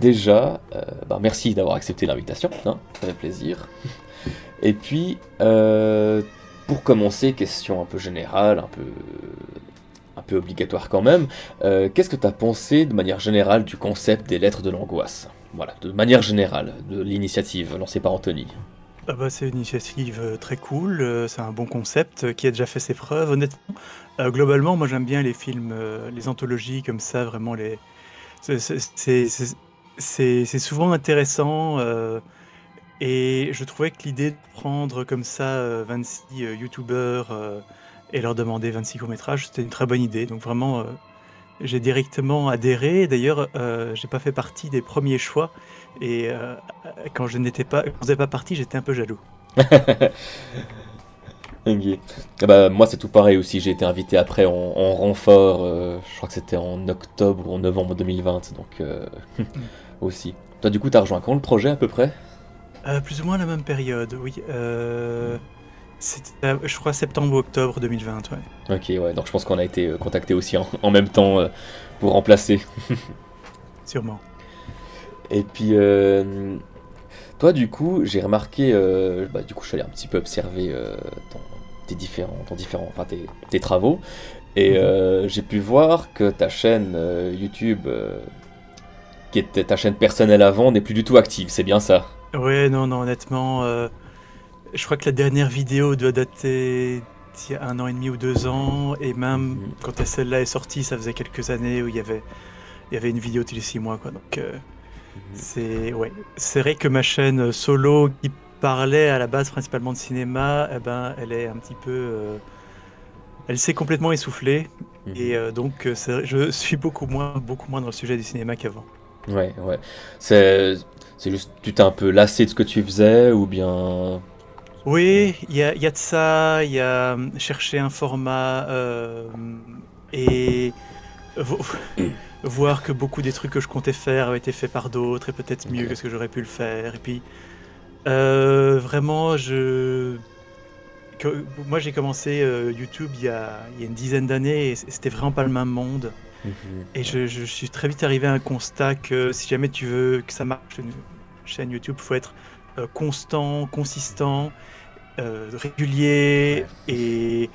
Déjà, merci d'avoir accepté l'invitation, hein, ça fait plaisir. Et puis, pour commencer, question un peu générale, un peu obligatoire quand même, qu'est-ce que tu as pensé de manière générale du concept des lettres de l'angoisse? Voilà, de manière générale, de l'initiative lancée par Anthony. Ah bah, c'est une initiative très cool, c'est un bon concept qui a déjà fait ses preuves, honnêtement. Globalement, moi j'aime bien les films, les anthologies comme ça, vraiment les. C'est c'est- c'est- c'est- c'est souvent intéressant et je trouvais que l'idée de prendre comme ça 26 youtubeurs et leur demander 26 courts-métrages, c'était une très bonne idée. Donc vraiment, j'ai directement adhéré. D'ailleurs, j'ai pas fait partie des premiers choix et quand je faisais pas partie, j'étais un peu jaloux. Ok. Ah bah, moi c'est tout pareil aussi, j'ai été invité après en renfort, je crois que c'était en octobre ou en novembre 2020, donc Mm. aussi. Toi du coup t'as rejoint quand le projet à peu près? Plus ou moins la même période, oui. C'était, je crois, septembre ou octobre 2020, ouais. Ok, ouais, donc je pense qu'on a été contacté aussi en même temps pour remplacer. Sûrement. Et puis, toi, du coup, j'ai remarqué, du coup, je suis allé un petit peu observer ton, enfin, tes travaux, et Mhm. j'ai pu voir que ta chaîne YouTube, qui était ta chaîne personnelle avant, n'est plus du tout active, c'est bien ça? Ouais, non, non, honnêtement, je crois que la dernière vidéo doit dater d'il y a 1 an et demi ou 2 ans, et même Mhm, quand celle-là est sortie, ça faisait quelques années où il y avait une vidéo tous les 6 mois, quoi. Donc, mhm. ouais, c'est vrai que ma chaîne solo qui parlait à la base principalement de cinéma, eh ben, elle est un petit peu, elle s'est complètement essoufflée, et Mhm. je suis beaucoup moins dans le sujet du cinéma qu'avant. Ouais, ouais. C'est, c'est juste, tu t'es un peu lassé de ce que tu faisais, ou bien... Oui, il y a de ça, il y a chercher un format et vo- voir que beaucoup des trucs que je comptais faire avaient été faits par d'autres et peut-être Ok. mieux que ce que j'aurais pu le faire. Et puis vraiment, moi j'ai commencé YouTube il y a une dizaine d'années et c'était vraiment pas le même monde. Mhm, Et ouais. je suis très vite arrivé à un constat que si jamais tu veux que ça marche une chaîne YouTube, faut être constant, consistant, Ouais, régulier et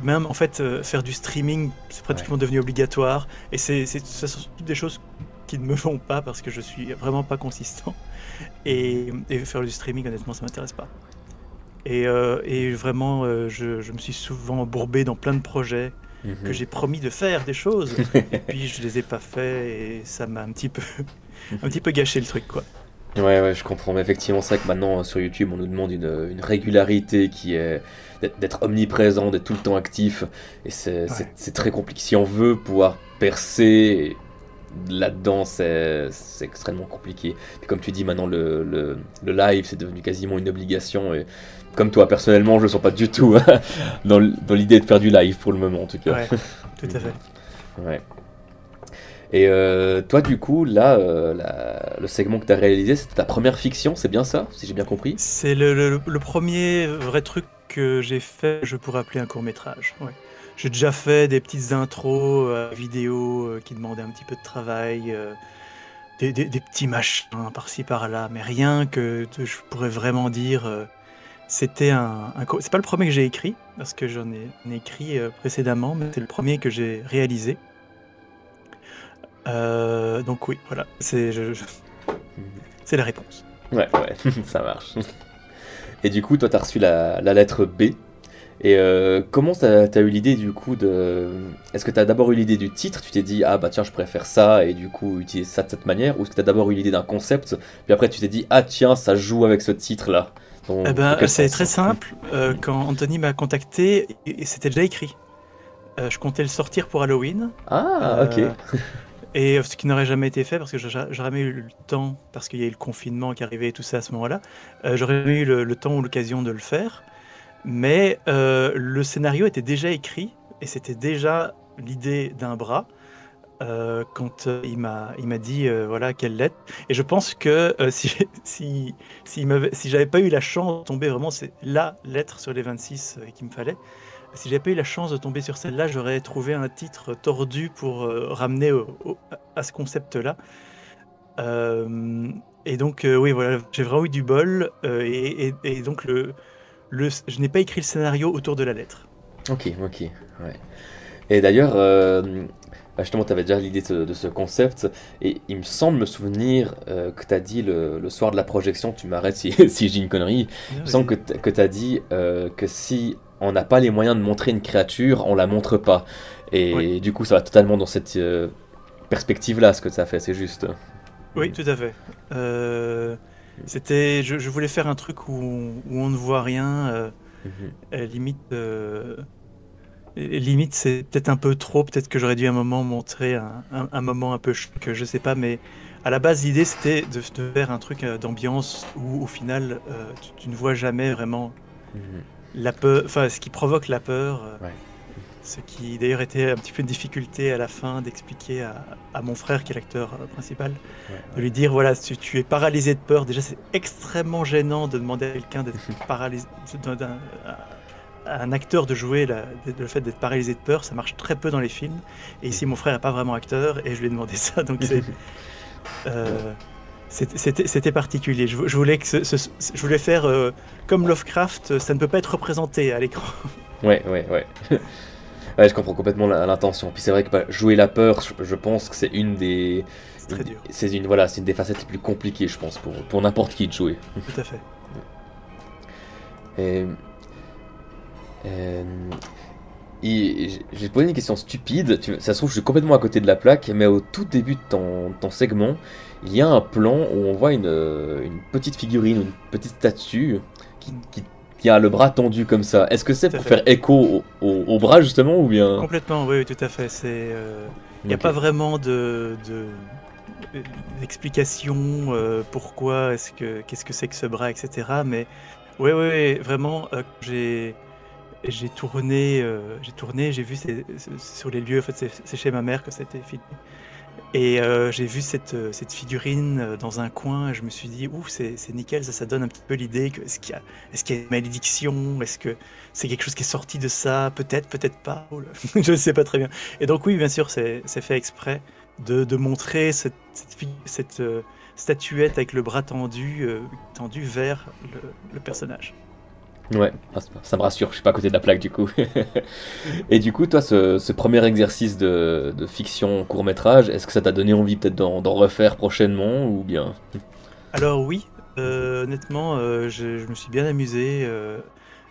même en fait faire du streaming, c'est ouais. pratiquement devenu obligatoire. Et ce sont toutes des choses qui ne me vont pas parce que je suis vraiment pas consistant. Mhm, Et faire du streaming, honnêtement, ça m'intéresse pas. Et vraiment, je me suis souvent embourbé dans plein de projets que mhm. j'ai promis de faire des choses, et puis je les ai pas fait, et ça m'a un petit peu gâché le truc, quoi. Ouais, ouais, je comprends. Mais effectivement, c'est vrai que maintenant, sur YouTube, on nous demande une régularité qui est d'être omniprésent, d'être tout le temps actif. Et Ouais. c'est très compliqué. Si on veut pouvoir percer là-dedans, c'est extrêmement compliqué. Puis comme tu dis, maintenant, le live, c'est devenu quasiment une obligation. Et comme toi, personnellement, je ne sens pas du tout dans l'idée de faire du live pour le moment, en tout cas. Ouais, tout à fait. Ouais. Et toi, du coup, là, le segment que tu as réalisé, c'était ta première fiction, c'est bien ça, si j'ai bien compris? C'est le premier vrai truc que j'ai fait, je pourrais appeler un court-métrage. Ouais. J'ai déjà fait des petites intros vidéo qui demandaient un petit peu de travail, des petits machins par-ci par-là, mais rien je pourrais vraiment dire. C'était c'est pas le premier que j'ai écrit, parce que j'en ai écrit précédemment, mais c'est le premier que j'ai réalisé. Donc oui, voilà, c'est la réponse. Ouais, ouais, ça marche. Et du coup, toi, t'as reçu la lettre B. Et comment t'as eu l'idée du coup de... Est-ce que t'as d'abord eu l'idée du titre, tu t'es dit, ah bah tiens, je préfère ça, et du coup, utiliser ça de cette manière, ou est-ce que t'as d'abord eu l'idée d'un concept, puis après tu t'es dit, ah tiens, ça joue avec ce titre-là. Eh Dans ben, quel c'est sens? très simple. Quand Anthony m'a contacté, et c'était déjà écrit. Je comptais le sortir pour Halloween. Ah, ok. euh, et ce qui n'aurait jamais été fait parce que j'aurais jamais eu le temps, parce qu'il y a eu le confinement qui arrivait et tout ça à ce moment-là. J'aurais jamais eu le temps ou l'occasion de le faire. Mais le scénario était déjà écrit et c'était déjà l'idée d'un bras. quand il m'a dit voilà quelle lettre. Et je pense que si j'avais pas eu la chance de tomber vraiment, c'est la lettre sur les 26 qu'il me fallait. Si j'avais pas eu la chance de tomber sur celle-là, j'aurais trouvé un titre tordu pour ramener à ce concept-là. Euh, et donc, oui, voilà, j'ai vraiment eu du bol. Et donc, je n'ai pas écrit le scénario autour de la lettre. Ok, ok, ouais. Et d'ailleurs, bah justement, tu avais déjà l'idée de ce concept, et il me semble me souvenir que tu as dit le soir de la projection, tu m'arrêtes si, si je dis une connerie, il Ah, me semble vas-y. que tu as dit que si on n'a pas les moyens de montrer une créature, on la montre pas. Oui, Et du coup, ça va totalement dans cette perspective-là, ce que ça fait, c'est juste. oui, Mhm. tout à fait. Je voulais faire un truc où on ne voit rien. Mhm. Limite, limite, c'est peut-être un peu trop. Peut-être que j'aurais dû à un moment montrer un moment un peu choc, je sais pas. Mais à la base, l'idée c'était de faire un truc d'ambiance où au final, tu ne vois jamais vraiment Mhm. la peur, enfin, ce qui provoque la peur. Ouais. Ce qui d'ailleurs était un petit peu une difficulté à la fin d'expliquer à mon frère, qui est l'acteur principal, Ouais, de ouais. lui dire voilà, si tu es paralysé de peur, déjà c'est extrêmement gênant de demander à quelqu'un d'être paralysé, à un acteur de jouer le fait d'être paralysé de peur, ça marche très peu dans les films. Et ici, mon Mhm. frère n'est pas vraiment acteur et je lui ai demandé ça, donc euh, c'était particulier. Je voulais je voulais faire comme Lovecraft, ça ne peut pas être représenté à l'écran. Ouais, ouais, ouais. Ouais, je comprends complètement l'intention. Puis c'est vrai que bah, jouer la peur, je pense que c'est C'est très dur, voilà, c'est une des facettes les plus compliquées, je pense, pour n'importe qui de jouer. tout à fait. Et, euh, j'ai posé une question stupide. Ça se trouve, je suis complètement à côté de la plaque, mais au tout début de ton segment, il y a un plan où on voit une petite figurine, une petite statue qui, Mm. qui, qui a le bras tendu comme ça. Est-ce que c'est Tout à pour fait. faire écho au bras justement ou bien... Complètement, oui, oui, tout à fait. Il n'y a Ok. pas vraiment d'explication pourquoi qu'est-ce que c'est que ce bras, etc. Mais ouais, ouais, ouais, vraiment, j'ai tourné, j'ai vu sur les lieux. En fait, c'est chez ma mère que ça a été filmé. Et j'ai vu cette figurine dans un coin, et je me suis dit, ouh, c'est nickel, ça donne un petit peu l'idée que est-ce qu'il y a une malédiction? Est-ce que c'est quelque chose qui est sorti de ça? Peut-être, peut-être pas. Oh là, je ne sais pas très bien. Et donc oui, bien sûr, c'est fait exprès de montrer cette statuette avec le bras tendu vers le personnage. Ouais, ah, ça me rassure, je suis pas à côté de la plaque du coup. Et du coup, toi, ce premier exercice de fiction court-métrage, est-ce que ça t'a donné envie peut-être d'en refaire prochainement ou bien? Alors oui, honnêtement, je me suis bien amusé.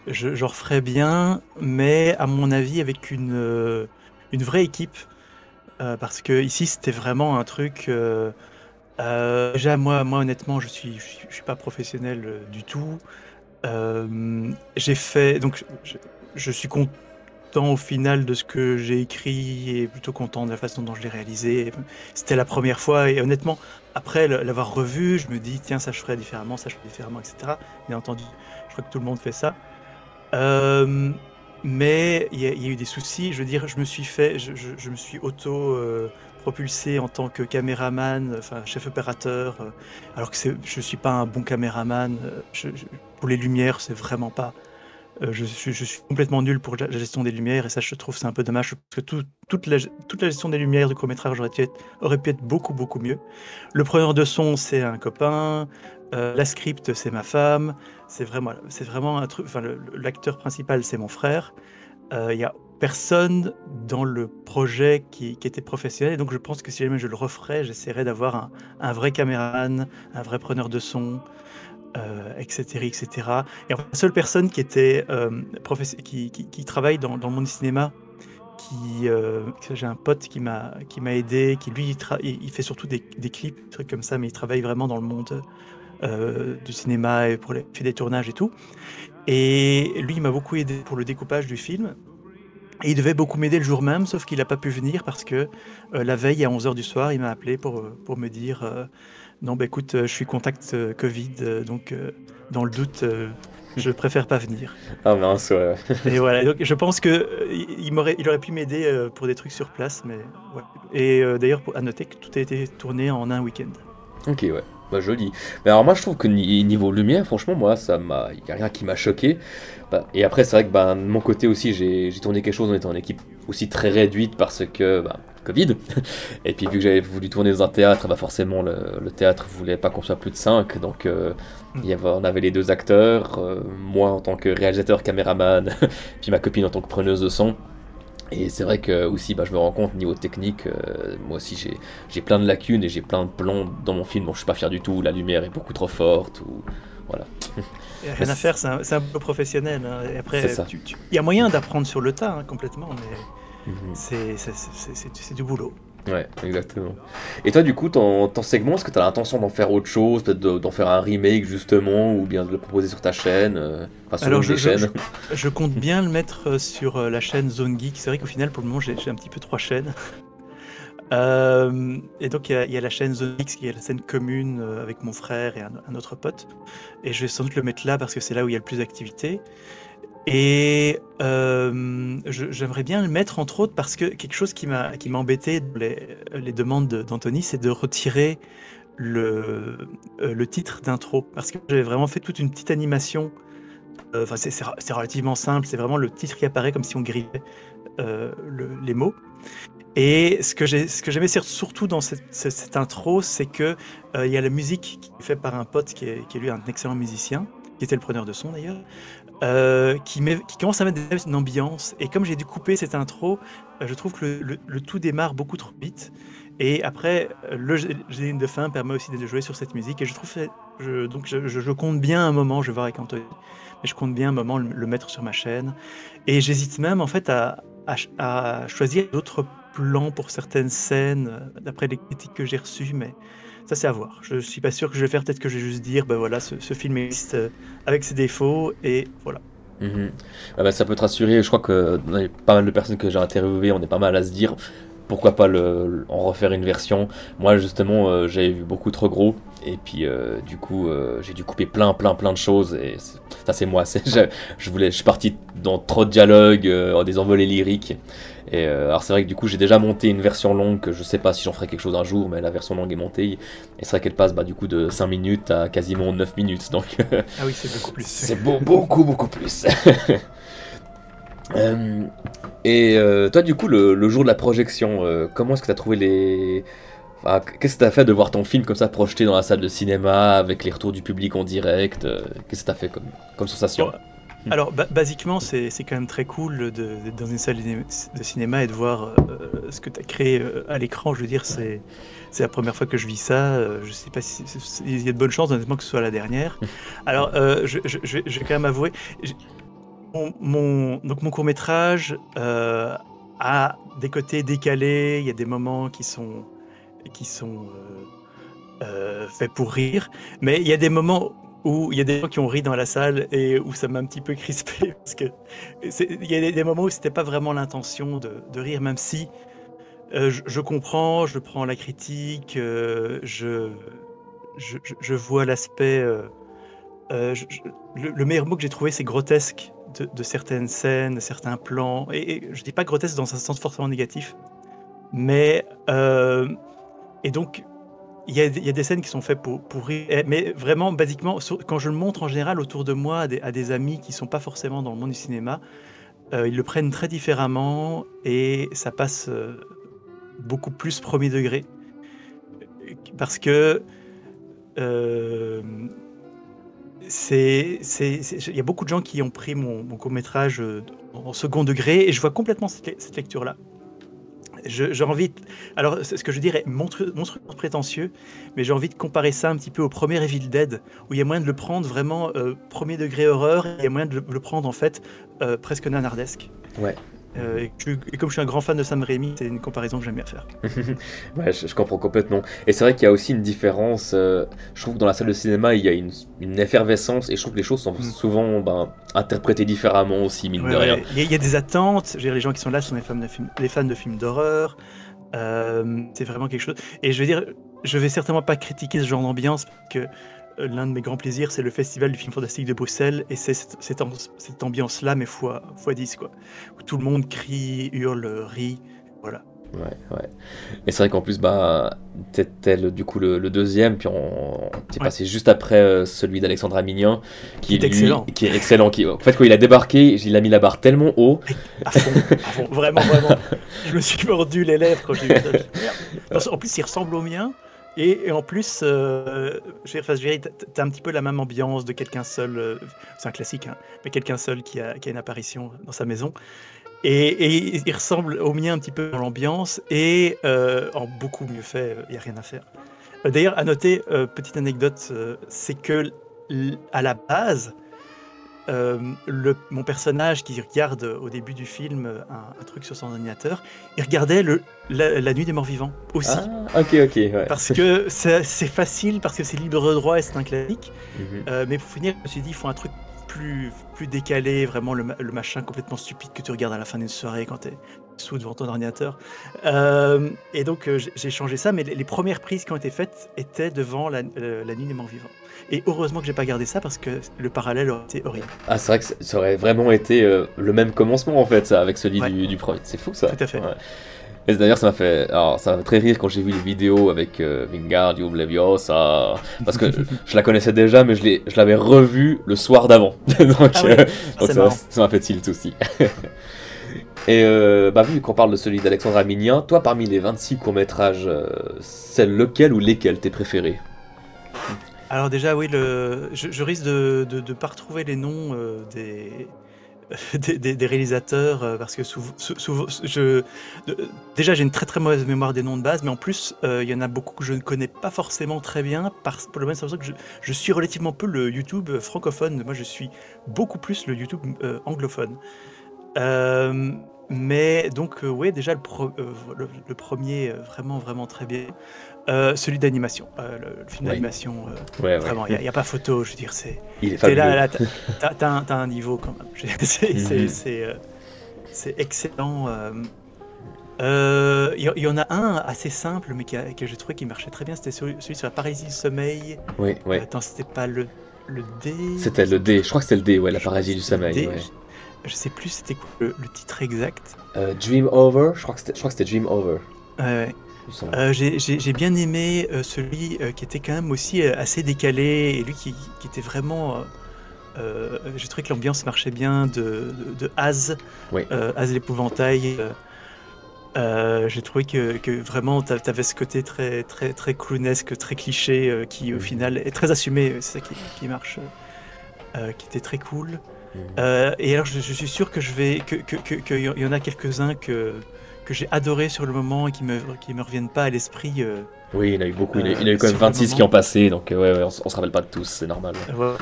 J'en referais bien, mais à mon avis avec une vraie équipe, parce que ici c'était vraiment un truc. Déjà moi honnêtement je suis pas professionnel du tout. J'ai fait donc je suis content au final de ce que j'ai écrit et plutôt content de la façon dont je l'ai réalisé. C'était la première fois et honnêtement, après l'avoir revu, je me dis tiens, ça je ferais différemment, ça je ferais différemment, etc. Bien entendu, je crois que tout le monde fait ça. Euh, mais il y a eu des soucis. Je veux dire, je me suis propulsé en tant que caméraman, enfin chef opérateur, alors que je suis pas un bon caméraman. Pour les lumières, c'est vraiment pas. Je suis complètement nul pour la gestion des lumières et ça, je trouve, c'est un peu dommage parce que toute la gestion des lumières du court-métrage aurait pu être beaucoup, beaucoup mieux. Le preneur de son, c'est un copain. La script, c'est ma femme. C'est vraiment un truc. Enfin, l'acteur principal, c'est mon frère. Il y a personne dans le projet qui était professionnel. Donc, je pense que si jamais je le referais, j'essaierais d'avoir un vrai caméraman, un vrai preneur de son, etc., etc. Et en fait, la seule personne qui était qui travaille dans le monde du cinéma, j'ai un pote qui m'a aidé, qui lui il fait surtout des clips, des trucs comme ça, mais il travaille vraiment dans le monde du cinéma et fait des tournages et tout. Et lui, il m'a beaucoup aidé pour le découpage du film. Et il devait beaucoup m'aider le jour même, sauf qu'il n'a pas pu venir parce que la veille, à 11h du soir, il m'a appelé pour me dire non, bah écoute, je suis contact Covid, donc dans le doute, je préfère pas venir. Ah mince, ouais. Et voilà, donc je pense que il aurait pu m'aider pour des trucs sur place, mais ouais. Et d'ailleurs, à noter que tout a été tourné en un week-end. Ok, ouais. Bah joli. Mais alors moi je trouve que niveau lumière, franchement, moi ça m'a, y a rien qui m'a choqué. Bah, et après c'est vrai que bah, de mon côté aussi j'ai tourné quelque chose, on était en équipe aussi très réduite parce que bah, Covid. Et puis vu que j'avais voulu tourner dans un théâtre, bah forcément le théâtre voulait pas qu'on soit plus de 5. Donc on avait les deux acteurs, moi en tant que réalisateur, caméraman, puis ma copine en tant que preneuse de son. Et c'est vrai que aussi, bah, je me rends compte, niveau technique, moi aussi j'ai plein de lacunes et j'ai plein de plans dans mon film dont je suis pas fier du tout. La lumière est beaucoup trop forte, ou voilà. Y a rien à faire, c'est un boulot professionnel, hein. Et C'est après, ça. il y a moyen d'apprendre sur le tas, hein, complètement, mais Mhm. c'est du boulot. Ouais, exactement. Et toi, du coup, ton segment, est-ce que tu as l'intention d'en faire autre chose, peut-être d'en faire un remake justement, ou bien de le proposer sur ta chaîne, enfin sur Alors, une des chaînes? je compte bien le mettre sur la chaîne Zone Geek. C'est vrai qu'au final, pour le moment, j'ai un petit peu trois chaînes. Et donc, il y a la chaîne Zone Geek, qui est la scène commune avec mon frère et un autre pote. Et je vais sans doute le mettre là parce que c'est là où il y a le plus d'activité. Et j'aimerais bien le mettre entre autres parce que quelque chose qui m'a embêté dans les demandes d'Anthony, c'est de retirer le titre d'intro. Parce que j'avais vraiment fait toute une petite animation. Enfin, c'est relativement simple, c'est vraiment le titre qui apparaît comme si on grillait les mots. Et ce que j'aimais surtout dans cette intro, c'est que il y a la musique qui est faite par un pote qui est lui un excellent musicien, qui était le preneur de son d'ailleurs, qui commence à mettre une ambiance. Et comme j'ai dû couper cette intro, je trouve que le tout démarre beaucoup trop vite. Et après, le générique de fin permet aussi de jouer sur cette musique. Et je trouve, donc je compte bien un moment, je vais voir avec Anthony, mais je compte bien un moment le mettre sur ma chaîne. Et j'hésite même en fait à choisir d'autres plans pour certaines scènes, d'après les critiques que j'ai reçues, mais ça c'est à voir. Je suis pas sûr que je vais faire, peut-être que je vais juste dire, ben voilà, ce film existe avec ses défauts, et voilà. Mhm. Ah bah, ça peut te rassurer, je crois que dans les pas mal de personnes que j'ai interviewées, on est pas mal à se dire pourquoi pas en refaire une version. Moi justement, j'avais vu beaucoup trop gros, et puis du coup j'ai dû couper plein de choses, et ça c'est moi. Je suis parti dans trop de dialogues, en des envolées lyriques. Et alors c'est vrai que du coup j'ai déjà monté une version longue, que je sais pas si j'en ferai quelque chose un jour, mais la version longue est montée, et c'est vrai qu'elle passe bah, du coup de 5 minutes à quasiment 9 minutes, donc Ah oui, c'est beaucoup plus. c'est beaucoup plus. Euh, et toi, du coup, le jour de la projection, comment est-ce que tu as trouvé les... Enfin, qu'est-ce que tu as fait de voir ton film comme ça projeté dans la salle de cinéma avec les retours du public en direct, qu'est-ce que tu as fait comme sensation? Bon, alors, basiquement, c'est quand même très cool d'être dans une salle de cinéma et de voir ce que tu as créé à l'écran. Je veux dire, c'est la première fois que je vis ça. Je sais pas si il y a de bonnes chances, honnêtement, que ce soit la dernière. Alors, je vais quand même avouer, donc mon court-métrage a des côtés décalés. Il y a des moments qui sont faits pour rire, mais il y a des moments où il y a des gens qui ont ri dans la salle et où ça m'a un petit peu crispé parce que il y a des moments où c'était pas vraiment l'intention de rire, même si je comprends, je prends la critique, je vois l'aspect. Le meilleur mot que j'ai trouvé, c'est grotesque de certaines scènes, de certains plans. Et je dis pas grotesque dans un sens forcément négatif, mais et donc il y a des scènes qui sont faites pour rire, mais vraiment, basiquement, quand je le montre en général autour de moi à des amis qui sont pas forcément dans le monde du cinéma, ils le prennent très différemment et ça passe beaucoup plus premier degré. Parce que euh, il y a beaucoup de gens qui ont pris mon court-métrage en second degré et je vois complètement cette lecture-là. J'ai envie alors ce que je dirais monstrueusement prétentieux, mais j'ai envie de comparer ça un petit peu au premier Evil Dead, où il y a moyen de le prendre vraiment premier degré horreur, et il y a moyen de le prendre en fait presque nanardesque. Ouais. Et comme je suis un grand fan de Sam Raimi, c'est une comparaison que j'aime bien faire. Ouais, je comprends complètement. Et c'est vrai qu'il y a aussi une différence. Je trouve que dans la salle de cinéma, il y a une effervescence, et je trouve que les choses sont souvent interprétées différemment aussi, mine de rien. Il y a des attentes. Je veux dire, les gens qui sont là sont des fans de films d'horreur. C'est vraiment quelque chose. Et je veux dire, je vais certainement pas critiquer ce genre d'ambiance, parce que l'un de mes grands plaisirs, c'est le Festival du film fantastique de Bruxelles, et c'est cette ambiance-là, mais fois 10, quoi. Où tout le monde crie, hurle, rit, voilà. Ouais, ouais. Et c'est vrai qu'en plus, bah, t'étais du coup le deuxième, puis t'es Ouais. passé juste après celui d'Alexandre Amignan, Qui est lui, excellent. qui est excellent. En fait, quand il a débarqué, il a mis la barre tellement haut. À fond, vraiment, vraiment. Je me suis mordu les lèvres quand j'ai vu ça. Je me suis dit, merde. En plus, il ressemble au mien. Et en plus, je veux dire, t'as un petit peu la même ambiance de quelqu'un seul. C'est un classique, hein, mais quelqu'un seul qui a une apparition dans sa maison. Et il ressemble au mien un petit peu dans l'ambiance et en beaucoup mieux fait, il n'y a rien à faire. D'ailleurs, à noter, petite anecdote, c'est que à la base, mon personnage qui regarde au début du film un truc sur son ordinateur, il regardait la Nuit des Morts Vivants aussi. Ah, ok, ouais. Parce que c'est facile, parce que c'est libre de droit et c'est un classique. Mhm. Mais pour finir, je me suis dit, il faut un truc plus décalé, vraiment le machin complètement stupide que tu regardes à la fin d'une soirée quand t'es sous devant ton ordinateur. Et donc j'ai changé ça, mais les premières prises qui ont été faites étaient devant la Nuit des Morts Vivants. Et heureusement que j'ai pas gardé ça parce que le parallèle aurait été horrible. Ah, c'est vrai que ça aurait vraiment été le même commencement en fait, ça, avec celui Ouais. du premier. C'est fou ça. Tout à fait. Ouais. Et d'ailleurs, ça m'a fait très rire quand j'ai vu les vidéos avec Wingardium Leviosa, parce que je la connaissais déjà, mais je l'avais revue le soir d'avant. Donc, Ah oui, donc c'est marrant. ça m'a fait tilt aussi. Et bah, vu qu'on parle de celui d'Alexandre Amignan, toi, parmi les 26 courts-métrages, c'est lequel ou lesquels t'es préféré? Alors déjà, oui, je risque de pas retrouver les noms des réalisateurs parce que souvent déjà j'ai une très très mauvaise mémoire des noms de base, mais en plus il y en a beaucoup que je ne connais pas forcément très bien pour le même raison que je suis relativement peu le YouTube francophone. Moi je suis beaucoup plus le YouTube anglophone. Mais donc ouais, déjà le premier vraiment vraiment très bien. Celui d'animation, le film Ouais. d'animation, Ouais, vraiment, il ouais. n'y a pas photo, je veux dire, Il est t'es fabuleux. là, t'as un niveau quand même. Mhm. C'est excellent. Il y en a un assez simple, mais que j'ai trouvé qui marchait très bien, c'était celui sur la paralysie du sommeil. Ouais, ouais. Attends, c'était pas le D? C'était le D, je crois que c'était le D, ouais, la paralysie du C'était le sommeil. D. Ouais. Je sais plus c'était quoi le titre exact. Dream Over, je crois que c'était Dream Over. Ouais. il me semble. J'ai bien aimé celui qui était quand même aussi assez décalé, et lui qui était vraiment... j'ai trouvé que l'ambiance marchait bien de Az, Oui. Az l'épouvantail. J'ai trouvé que vraiment t'avais ce côté très, très, très clownesque, très cliché, qui au final est très assumé, c'est ça qui marche, qui était très cool. Et alors je suis sûr que qu'il y en a quelques-uns que j'ai adoré sur le moment et qui me reviennent pas à l'esprit. Oui, il y en a eu beaucoup. Il y en a eu quand même sur le 26 qui moment. ont passé, donc ouais, on se rappelle pas de tous, c'est normal. Voilà.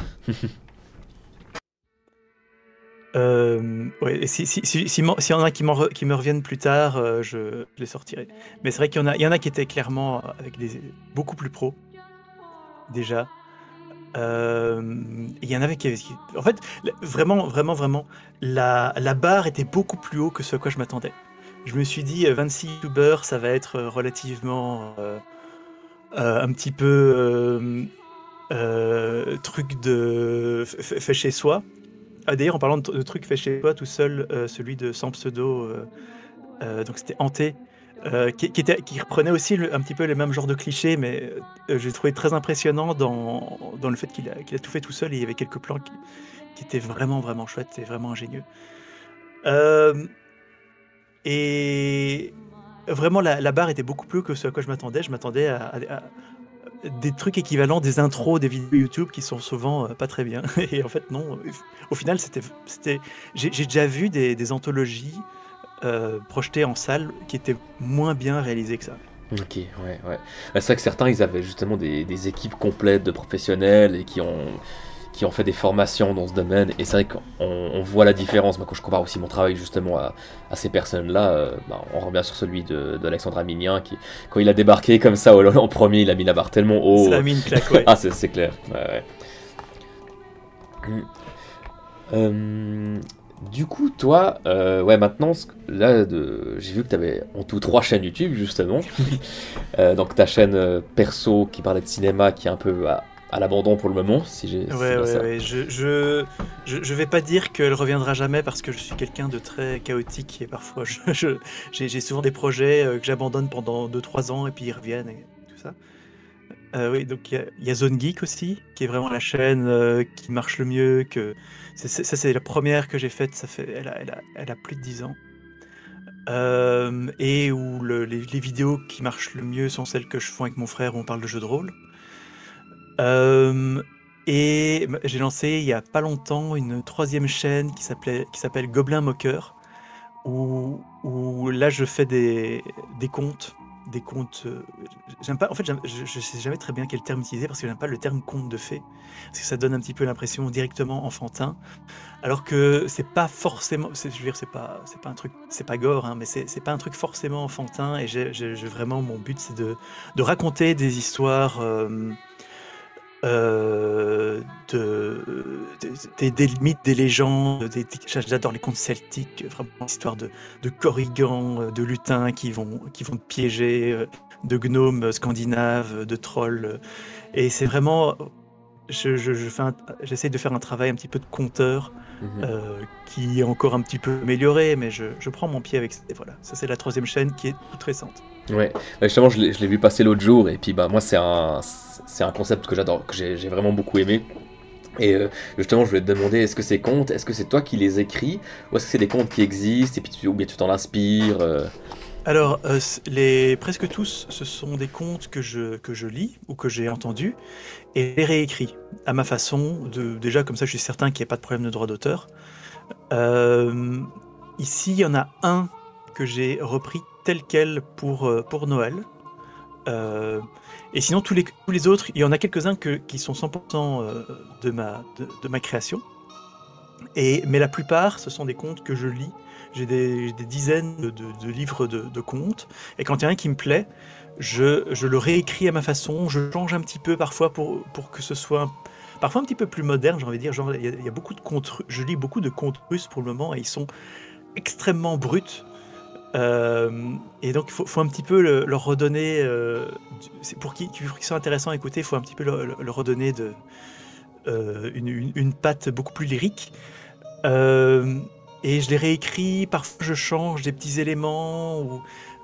Ouais, et s'il y en a qui me reviennent plus tard, je les sortirai. Mais c'est vrai qu'il y en a qui étaient clairement avec beaucoup plus pros, déjà. Il y en avait en fait, vraiment, vraiment, vraiment, la barre était beaucoup plus haut que ce à quoi je m'attendais. Je me suis dit, 26 youtubeurs, ça va être relativement un petit peu truc fait chez soi. Ah, d'ailleurs, en parlant de trucs fait chez toi tout seul, celui de Sans Pseudo, donc c'était Hanté, qui reprenait aussi un petit peu les mêmes genres de clichés, mais j'ai trouvé très impressionnant dans le fait qu'il a tout fait tout seul, et il y avait quelques plans qui étaient vraiment, vraiment chouettes et vraiment ingénieux. Euh, et vraiment, la barre était beaucoup plus haut que ce à quoi je m'attendais. Je m'attendais à des trucs équivalents des intros des vidéos YouTube qui sont souvent pas très bien. Et en fait, non. Au final, j'ai déjà vu des anthologies projetées en salle qui étaient moins bien réalisées que ça. Ok, ouais, ouais. Bah, c'est vrai que certains, ils avaient justement des équipes complètes de professionnels et qui ont fait des formations dans ce domaine. Et c'est vrai qu'on voit la différence. Moi, quand je compare aussi mon travail justement à ces personnes-là, bah, on revient sur celui d'Alexandre Amignan qui, quand il a débarqué comme ça en premier, il a mis la barre tellement haut. Ça a mis une claque, ouais. Ah, c'est clair. Ouais, ouais. Du coup, toi, ouais, maintenant, là, j'ai vu que tu avais en tout 3 chaînes YouTube, justement. Donc, ta chaîne perso qui parlait de cinéma, qui est un peu à l'abandon pour le moment, si c'est Ouais, bien ouais, ça. ouais. Je vais pas dire qu'elle reviendra jamais parce que je suis quelqu'un de très chaotique et parfois j'ai souvent des projets que j'abandonne pendant 2-3 ans et puis ils reviennent et tout ça. Oui, donc il y a Zone Geek aussi, qui est vraiment la chaîne qui marche le mieux. Ça, c'est la première que j'ai faite, elle a plus de 10 ans. Et où les vidéos qui marchent le mieux sont celles que je fais avec mon frère où on parle de jeux de rôle. Euh, et j'ai lancé il y a pas longtemps une troisième chaîne qui s'appelle Gobelin Moqueur, où là je fais des contes. Des contes. J'aime pas, en fait, je sais jamais très bien quel terme utiliser parce que j'aime pas le terme conte de fées. Parce que ça donne un petit peu l'impression directement enfantin. Alors que c'est pas forcément. Je veux dire, c'est pas un truc. C'est pas gore, hein, mais c'est pas un truc forcément enfantin. Et vraiment, mon but, c'est de raconter des histoires. Euh, de, des mythes, des légendes, j'adore les contes celtiques, vraiment l'histoire de Corrigan, de lutins qui vont te piéger, de gnomes scandinaves, de trolls. Et c'est vraiment, j'essaie de faire un travail un petit peu de conteur Mhm. qui est encore un petit peu amélioré, mais je prends mon pied avec ça. Et voilà, ça c'est la troisième chaîne qui est toute récente. Ouais, bah, justement, je l'ai vu passer l'autre jour, et puis bah, moi, c'est un concept que j'adore, que j'ai vraiment beaucoup aimé. Et justement, je voulais te demander, est-ce que ces contes, est-ce que c'est toi qui les écris, ou est-ce que c'est des contes qui existent, et puis ou bien tu t'en inspires Alors, presque tous, ce sont des contes que je lis ou que j'ai entendus et les réécrits à ma façon. Déjà, comme ça, je suis certain qu'il n'y a pas de problème de droit d'auteur. Euh, Ici, il y en a un que j'ai repris tel quel pour Noël. Euh, et sinon, tous les autres, il y en a quelques-uns qui sont 100% de ma création. Mais la plupart, ce sont des contes que je lis. J'ai des dizaines de livres de contes. Et quand il y en a un qui me plaît, je le réécris à ma façon. Je change un petit peu parfois pour que ce soit parfois un petit peu plus moderne, j'ai envie de dire. Genre, il y a beaucoup de contes. Je lis beaucoup de contes russes pour le moment et ils sont extrêmement bruts. Et donc, il faut un petit peu leur redonner. Pour qu'ils soient intéressants à écouter, il faut un petit peu leur redonner une patte beaucoup plus lyrique. Euh, et je les réécris, parfois je change des petits éléments, ou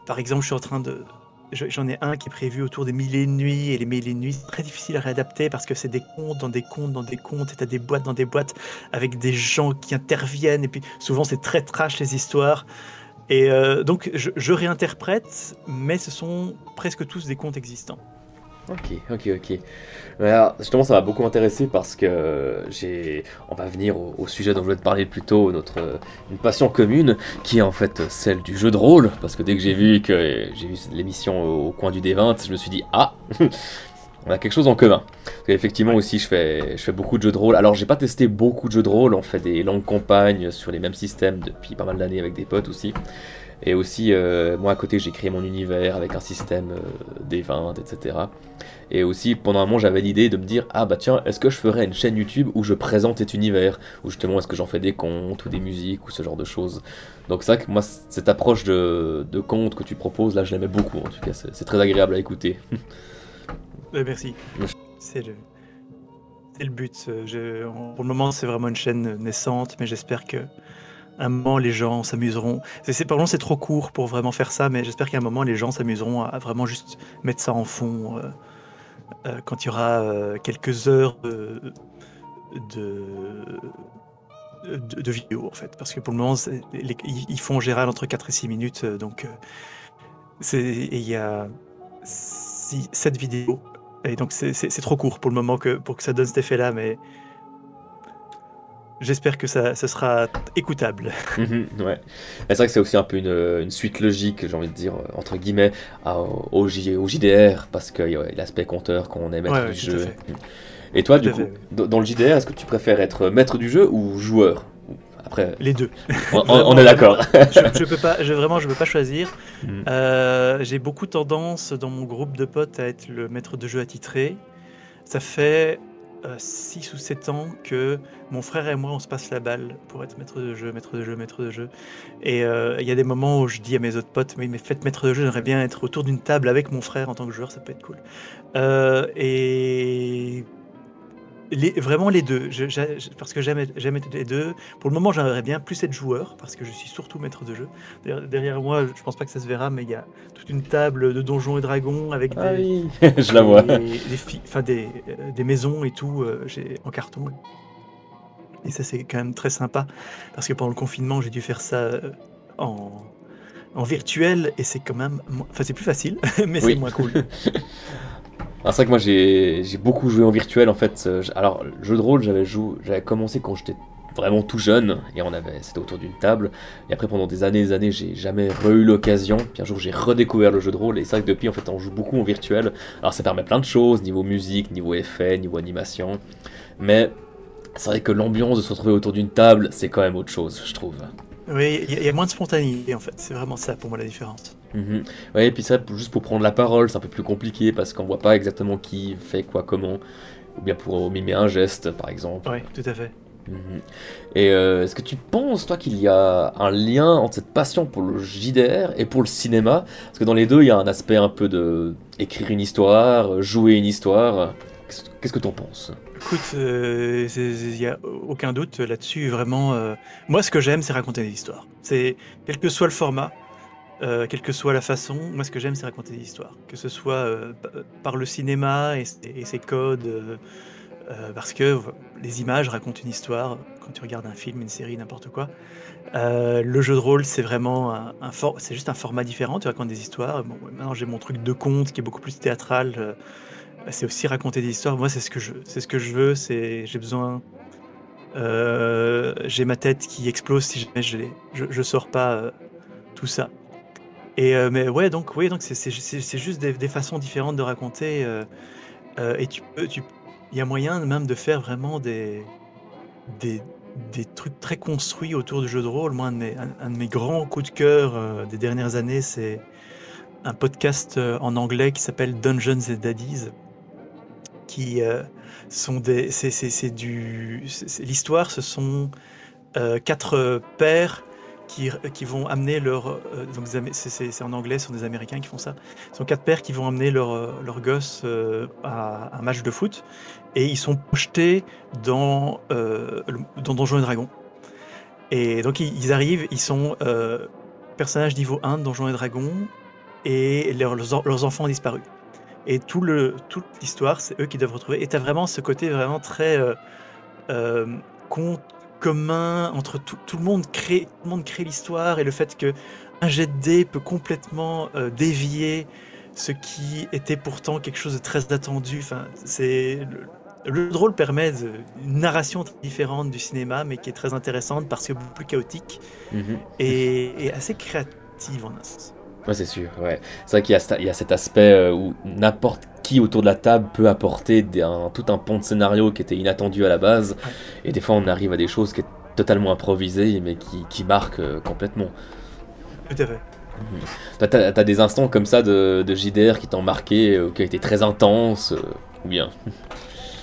par exemple j'en ai un qui est prévu autour des mille et une nuits, et les mille et une nuits c'est très difficile à réadapter parce que c'est des contes dans des contes dans des contes, et t'as des boîtes dans des boîtes avec des gens qui interviennent, et puis souvent c'est très trash les histoires, et donc je réinterprète, mais ce sont presque tous des contes existants. Ok, ok, ok. Mais alors, justement, ça m'a beaucoup intéressé parce que on va venir au sujet dont je voulais te parler plus tôt, une passion commune, qui est en fait celle du jeu de rôle. Parce que dès que j'ai vu l'émission au coin du D20, je me suis dit ah, on a quelque chose en commun. Parce qu'effectivement Ouais. aussi, je fais beaucoup de jeux de rôle. Alors, j'ai pas testé beaucoup de jeux de rôle. On fait des longues campagnes sur les mêmes systèmes depuis pas mal d'années avec des potes aussi. Et aussi, moi à côté, j'ai créé mon univers avec un système des 20, etc. Et aussi, pendant un moment, j'avais l'idée de me dire, ah bah tiens, est-ce que je ferais une chaîne YouTube où je présente cet univers, où justement, est-ce que j'en fais des contes ou des musiques ou ce genre de choses. Donc c'est vrai que moi, cette approche de conte que tu proposes, là, je l'aimais beaucoup, en tout cas, c'est très agréable à écouter. Merci. C'est le, c'est le but. Pour le moment, c'est vraiment une chaîne naissante, mais j'espère que à un moment, les gens s'amuseront. Pardon, c'est trop court pour vraiment faire ça, mais j'espère qu'à un moment, les gens s'amuseront à vraiment juste mettre ça en fond quand il y aura quelques heures de, de vidéo, en fait. Parce que pour le moment, ils font en général entre 4 et 6 minutes. Donc, et il y a 7 vidéos. Et donc, c'est trop court pour le moment pour que ça donne cet effet-là, mais j'espère que ça sera écoutable. Mhm, ouais. Mais c'est vrai que c'est aussi un peu une suite logique, j'ai envie de dire, entre guillemets, au JDR, parce qu'il y a l'aspect compteur qu'on est Ouais, maître du ouais, tout à jeu. fait. Et toi, Tout du à fait, coup, oui. dans le JDR, est-ce que tu préfères être maître du jeu ou joueur? Après, Les deux. on Vraiment, est vraiment. d'accord. Je peux pas, vraiment, je peux pas choisir. Mm. J'ai beaucoup tendance dans mon groupe de potes à être le maître de jeu attitré. Ça fait 6 ou 7 ans que mon frère et moi, on se passe la balle pour être maître de jeu, maître de jeu, maître de jeu. Et il y a des moments où je dis à mes autres potes, mais faites maître de jeu, j'aimerais bien être autour d'une table avec mon frère en tant que joueur, ça peut être cool. Et Vraiment les deux, parce que j'aime les deux. Pour le moment, j'aimerais bien plus être joueur, parce que je suis surtout maître de jeu. Derrière moi, je pense pas que ça se verra, mais il y a toute une table de Donjons et Dragons avec Ah oui, je la vois. des maisons et tout en carton. Et ça, c'est quand même très sympa, parce que pendant le confinement, j'ai dû faire ça en, en virtuel, et c'est quand même... Enfin, c'est plus facile, mais c'est Oui. moins cool. Alors c'est vrai que moi j'ai beaucoup joué en virtuel en fait. Alors le jeu de rôle j'avais commencé quand j'étais vraiment tout jeune et c'était autour d'une table. Et après pendant des années j'ai jamais eu l'occasion. Puis un jour j'ai redécouvert le jeu de rôle et c'est vrai que depuis en fait on joue beaucoup en virtuel. Alors ça permet plein de choses niveau musique, niveau effet, niveau animation. Mais c'est vrai que l'ambiance de se retrouver autour d'une table c'est quand même autre chose je trouve. Oui, il y a moins de spontanéité, en fait. C'est vraiment ça, pour moi, la différence. Mhm. Ouais, et puis ça, juste pour prendre la parole, c'est un peu plus compliqué parce qu'on voit pas exactement qui fait quoi, comment, ou bien pour mimer un geste, par exemple. Oui, tout à fait. Mhm. Et est-ce que tu penses, toi, qu'il y a un lien entre cette passion pour le JDR et pour le cinéma? Parce que dans les deux, il y a un aspect un peu de écrire une histoire, jouer une histoire. Qu'est-ce que t'en penses? Écoute, il n'y a aucun doute là-dessus, vraiment. Moi, ce que j'aime, c'est raconter des histoires. Quel que soit le format, quelle que soit la façon, moi, ce que j'aime, c'est raconter des histoires. Que ce soit par le cinéma et ses codes, parce que les images racontent une histoire. Quand tu regardes un film, une série, n'importe quoi. Le jeu de rôle, c'est vraiment c'est juste un format différent. Tu racontes des histoires. Bon, maintenant, j'ai mon truc de conte qui est beaucoup plus théâtral. C'est aussi raconter des histoires. Moi, c'est ce que je veux. J'ai besoin. J'ai ma tête qui explose si jamais je sors pas tout ça. Mais ouais, donc c'est juste des façons différentes de raconter. Et il y a moyen même de faire vraiment des, des trucs très construits autour du jeu de rôle. Moi, un de mes grands coups de cœur des dernières années, c'est un podcast en anglais qui s'appelle Dungeons and Daddies, qui sont l'histoire, ce sont quatre pères qui vont amener donc c'est en anglais, ce sont des Américains qui font ça. Ce sont quatre pères qui vont amener leur gosse à un match de foot, et ils sont projetés dans Donjons et Dragons. Et donc ils arrivent, ils sont personnages niveau 1 de Donjons et Dragons, et leurs enfants ont disparu. Et toute l'histoire, c'est eux qui doivent retrouver. Et t'as vraiment ce côté vraiment très conte commun entre tout le monde crée l'histoire, et le fait que un jet de dés peut complètement dévier ce qui était pourtant quelque chose de très attendu. Enfin, le jeu de rôle permet une narration très différente du cinéma, mais qui est très intéressante parce que beaucoup plus chaotique Mhm. et assez créative en un sens. Ouais, c'est sûr, ouais. C'est vrai il y a cet aspect où n'importe qui autour de la table peut apporter tout un pan de scénario qui était inattendu à la base. Ouais. Et des fois, on arrive à des choses qui sont totalement improvisées, mais qui marquent complètement. Tout à fait. Mhm. Toi, t'as des instants comme ça de JDR qui t'ont marqué, qui a été très intense, ou bien.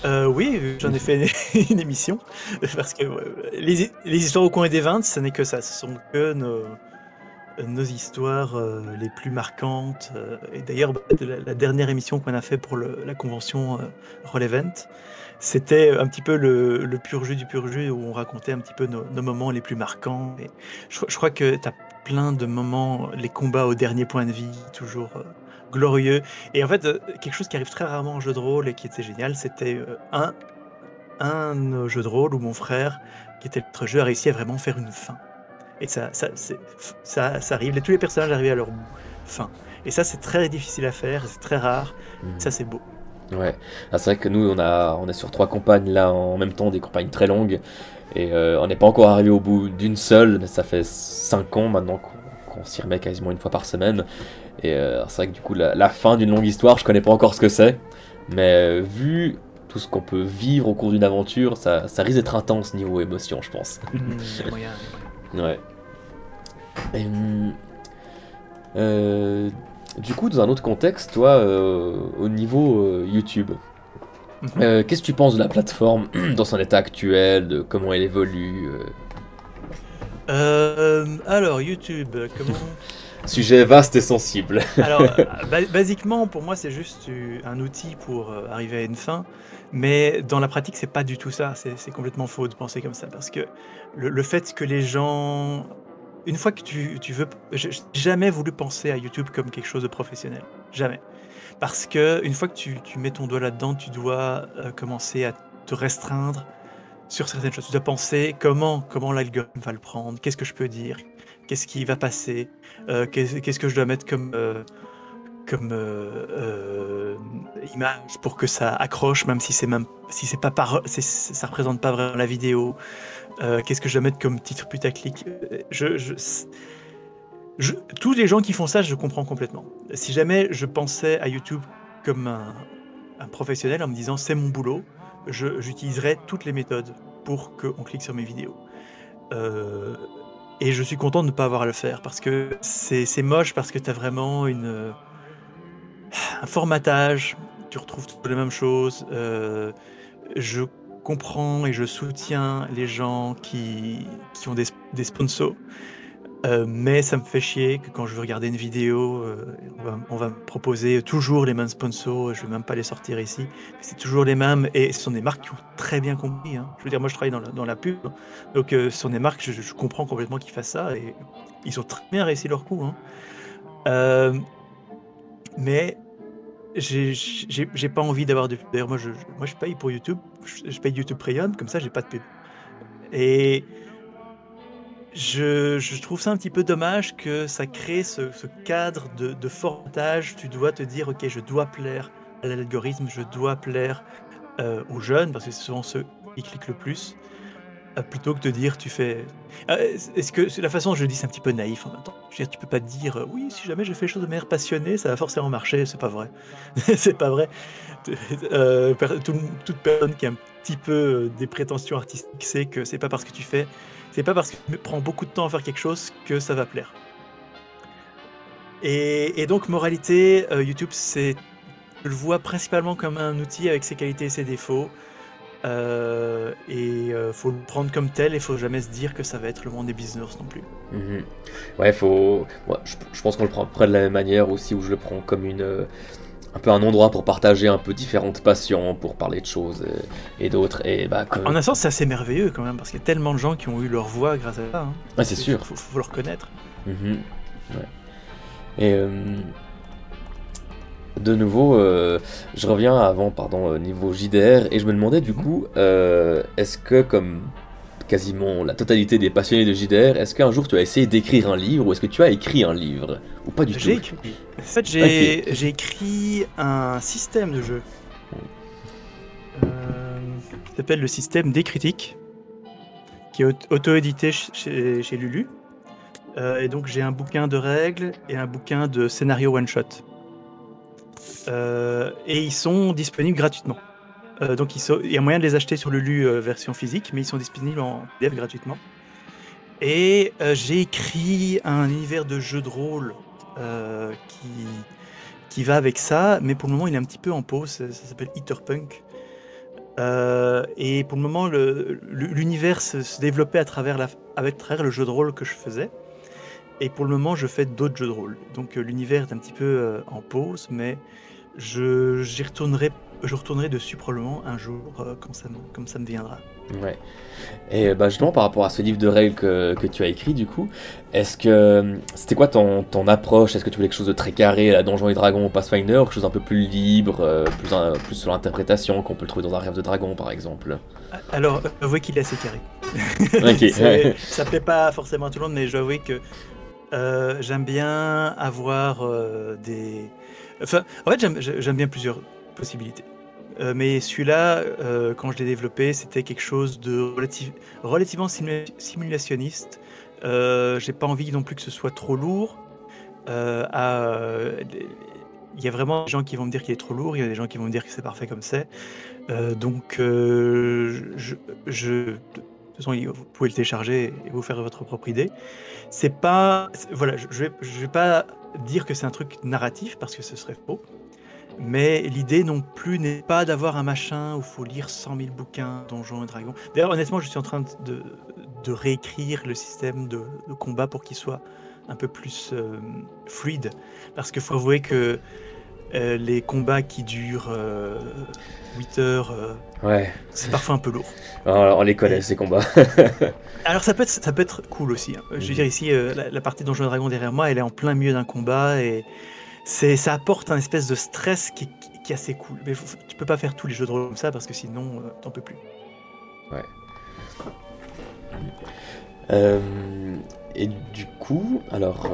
Oui, j'en ai fait une émission, parce que les histoires au coin des 20, ce n'est que ça, ce sont que nos histoires les plus marquantes. Et d'ailleurs, la dernière émission qu'on a fait pour la convention Roll Event, c'était un petit peu le pur jus du pur jus, où on racontait un petit peu nos moments les plus marquants. Et je crois que tu as plein de moments, les combats au dernier point de vie, toujours glorieux. Et en fait, quelque chose qui arrive très rarement en jeu de rôle et qui était génial, c'était un jeu de rôle où mon frère, qui était le jeu, a réussi à vraiment faire une fin. Et ça arrive, tous les personnages arrivent à leur fin. Et ça, c'est très difficile à faire, c'est très rare. Mhm. Ça, c'est beau. Ouais. Ah, c'est vrai que nous, on est sur 3 campagnes là en même temps, des campagnes très longues. Et on n'est pas encore arrivé au bout d'une seule, mais ça fait 5 ans maintenant qu'on s'y remet quasiment une fois par semaine. Et c'est vrai que du coup, la fin d'une longue histoire, je connais pas encore ce que c'est. Mais vu tout ce qu'on peut vivre au cours d'une aventure, ça risque d'être intense niveau émotion, je pense. Il y a moyen. Ouais. Et, du coup, dans un autre contexte, toi, au niveau YouTube, qu'est-ce que tu penses de la plateforme dans son état actuel, de comment elle évolue Alors, YouTube, comment Sujet vaste et sensible. Alors, basiquement, pour moi, c'est juste un outil pour arriver à une fin. Mais dans la pratique, c'est pas du tout ça. C'est complètement faux de penser comme ça. Parce que le fait que les gens. Une fois que tu veux. J'ai jamais voulu penser à YouTube comme quelque chose de professionnel. Jamais. Parce que une fois que tu mets ton doigt là-dedans, tu dois commencer à te restreindre sur certaines choses. Tu dois penser comment l'algorithme va le prendre, qu'est-ce que je peux dire, qu'est-ce qui va passer, qu'est-ce que je dois mettre comme image pour que ça accroche, même si c'est pas ça représente pas vraiment la vidéo. Qu'est-ce que je dois mettre comme titre putaclic. Tous les gens qui font ça, je comprends complètement. Si jamais je pensais à YouTube comme un professionnel en me disant c'est mon boulot, j'utiliserais toutes les méthodes pour qu'on clique sur mes vidéos. Et je suis content de ne pas avoir à le faire parce que c'est moche, parce que tu as vraiment un formatage, tu retrouves toutes les mêmes choses. Je comprends et je soutiens les gens qui ont des sponsors. Mais ça me fait chier que quand je veux regarder une vidéo, on va me proposer toujours les mêmes sponsors, je vais même pas les sortir ici. C'est toujours les mêmes et ce sont des marques qui ont très bien compris. Hein. Je veux dire, moi je travaille dans la pub, donc ce sont des marques, je comprends complètement qu'ils fassent ça et ils ont très bien réussi leur coup. Hein. Mais j'ai pas envie d'avoir de. D'ailleurs, moi je paye pour YouTube, je paye YouTube Premium, comme ça j'ai pas de pub. Et je trouve ça un petit peu dommage que ça crée ce cadre de formatage. Tu dois te dire, ok, je dois plaire à l'algorithme, je dois plaire aux jeunes, parce que c'est souvent ceux qui cliquent le plus, plutôt que de dire, tu fais... Est-ce que la façon dont je le dis, c'est un petit peu naïf en même temps. Je veux dire, tu peux pas te dire, oui, si jamais je fais les choses de manière passionnée, ça va forcément marcher. C'est pas vrai. C'est pas vrai. Toute personne qui a un petit peu des prétentions artistiques sait que c'est pas parce que c'est pas parce que tu prends beaucoup de temps à faire quelque chose que ça va plaire. Et donc, moralité, YouTube, je le vois principalement comme un outil avec ses qualités et ses défauts. Faut le prendre comme tel et faut jamais se dire que ça va être le monde des business non plus. Ouais, je pense qu'on le prend à peu près de la même manière aussi, où je le prends comme un peu un endroit pour partager un peu différentes passions, pour parler de choses et d'autres. Et En un sens, c'est assez merveilleux quand même, parce qu'il y a tellement de gens qui ont eu leur voix grâce à ça. Hein. Ouais, c'est sûr. Faut le reconnaître. Ouais. Et de nouveau, je reviens avant, niveau JDR, et je me demandais du coup, est-ce que comme quasiment la totalité des passionnés de JDR, est-ce qu'un jour tu as essayé d'écrire un livre, ou est-ce que tu as écrit un livre, ou pas du tout? J'ai écrit. En fait, j'ai écrit un système de jeu qui s'appelle le système des critiques, qui est auto-édité chez Lulu. Et donc j'ai un bouquin de règles et un bouquin de scénario one-shot. Et ils sont disponibles gratuitement. Donc il y a moyen de les acheter sur Lulu version physique, mais ils sont disponibles en PDF gratuitement. Et j'ai écrit un univers de jeu de rôle qui va avec ça, mais pour le moment il est un petit peu en pause, ça s'appelle Etherpunk. Et pour le moment l'univers se développait à travers le jeu de rôle que je faisais. Et pour le moment je fais d'autres jeux de rôle. Donc l'univers est un petit peu en pause, mais je retournerai dessus probablement un jour comme ça me viendra. Ouais. Et justement par rapport à ce livre de règles que tu as écrit du coup, est-ce que c'était quoi ton approche? Est-ce que tu voulais quelque chose de très carré à la Donjons et Dragons ou Pathfinder, ou quelque chose un peu plus libre, plus sur l'interprétation qu'on peut le trouver dans un rêve de dragon par exemple? Alors, avouez qu'il est assez carré. Ok. Ça plaît pas forcément à tout le monde, mais je dois avouer que j'aime bien avoir des... Enfin, en fait, j'aime bien plusieurs possibilités. Mais celui-là, quand je l'ai développé, c'était quelque chose de relativement simulationniste. J'ai pas envie non plus que ce soit trop lourd. Il y a vraiment des gens qui vont me dire qu'il est trop lourd, il y a des gens qui vont me dire que c'est parfait comme c'est. Donc, de toute façon, vous pouvez le télécharger et vous faire votre propre idée. Voilà, je vais pas dire que c'est un truc narratif parce que ce serait faux. Mais l'idée non plus n'est pas d'avoir un machin où il faut lire 100 000 bouquins, Donjons et Dragons. D'ailleurs, honnêtement, je suis en train de réécrire le système de combat pour qu'il soit un peu plus fluide. Parce qu'il faut avouer que les combats qui durent 8 heures, Ouais. c'est parfois un peu lourd. On les connaît, Et ces combats. alors ça peut être cool aussi, hein. Je veux dire Mhm. ici, la partie Donjons et Dragons derrière moi, elle est en plein milieu d'un combat et ça apporte un espèce de stress qui est assez cool. Mais tu peux pas faire tous les jeux de rôle comme ça parce que sinon t'en peux plus. Ouais. Euh, et du coup, alors,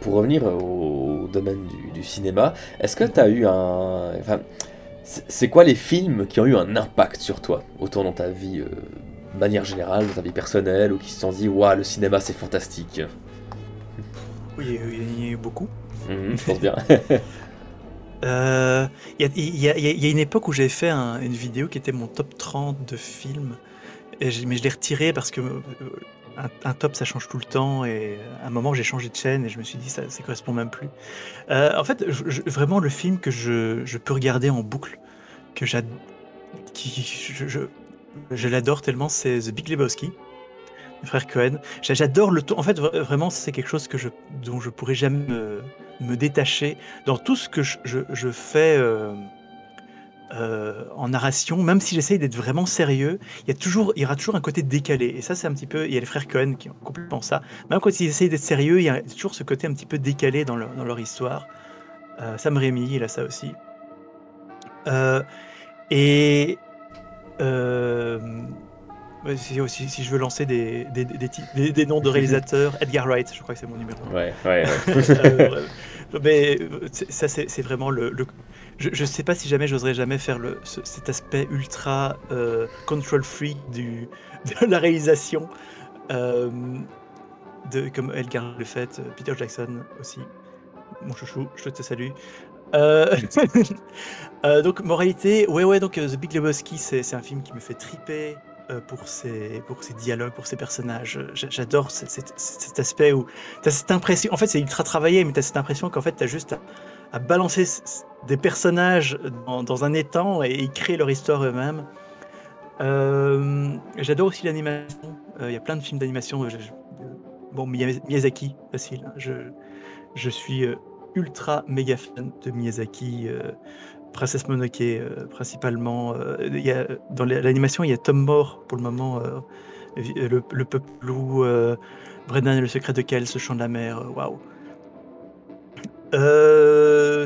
pour revenir au domaine du cinéma, est-ce que tu as eu un... Enfin, c'est quoi les films qui ont eu un impact sur toi, autant dans ta vie, de manière générale, dans ta vie personnelle, ou qui se sont dit, waouh, le cinéma c'est fantastique. Oui, il y en a eu beaucoup. Je pense bien. Il y a une époque où j'avais fait une vidéo qui était mon top 30 de films, mais je l'ai retiré parce que un top ça change tout le temps et à un moment j'ai changé de chaîne et je me suis dit ça correspond même plus. En fait, vraiment le film que je peux regarder en boucle, que j'ad- qui, je l'adore tellement, c'est The Big Lebowski, les frères Cohen. J'adore le ton. En fait, vraiment, c'est quelque chose dont je pourrais jamais me détacher dans tout ce que je fais. En narration, même si j'essaye d'être vraiment sérieux, il y aura toujours un côté décalé. Et ça, c'est un petit peu. Il y a les frères Cohen qui ont complètement ça. Même quand ils essayent d'être sérieux, il y a toujours ce côté un petit peu décalé dans leur histoire. Sam Raimi, il a ça aussi. Euh, et euh, si je veux lancer des noms de réalisateurs, Edgar Wright, je crois que c'est mon numéro 1. Ouais, ouais, ouais. Mais ça, c'est vraiment je sais pas si jamais j'oserais jamais faire cet aspect ultra control freak de la réalisation, euh, comme Edgar le fait, Peter Jackson aussi, mon chouchou, je te salue. Euh, donc moralité, ouais, donc The Big Lebowski, c'est un film qui me fait triper pour ses dialogues, pour ses personnages. J'adore cet aspect où t'as cette impression, en fait c'est ultra travaillé, mais t'as cette impression qu'en fait t'as juste à balancer des personnages dans un étang et ils créent leur histoire eux-mêmes. J'adore aussi l'animation. Il y a plein de films d'animation. Bon, Miyazaki, facile, hein. Je suis ultra méga fan de Miyazaki. Princesse Mononoke, principalement. Dans l'animation, il y a Tom Moore, pour le moment, le Peuple Loup, Brennan et le secret de Kells, ce chant de la mer, waouh.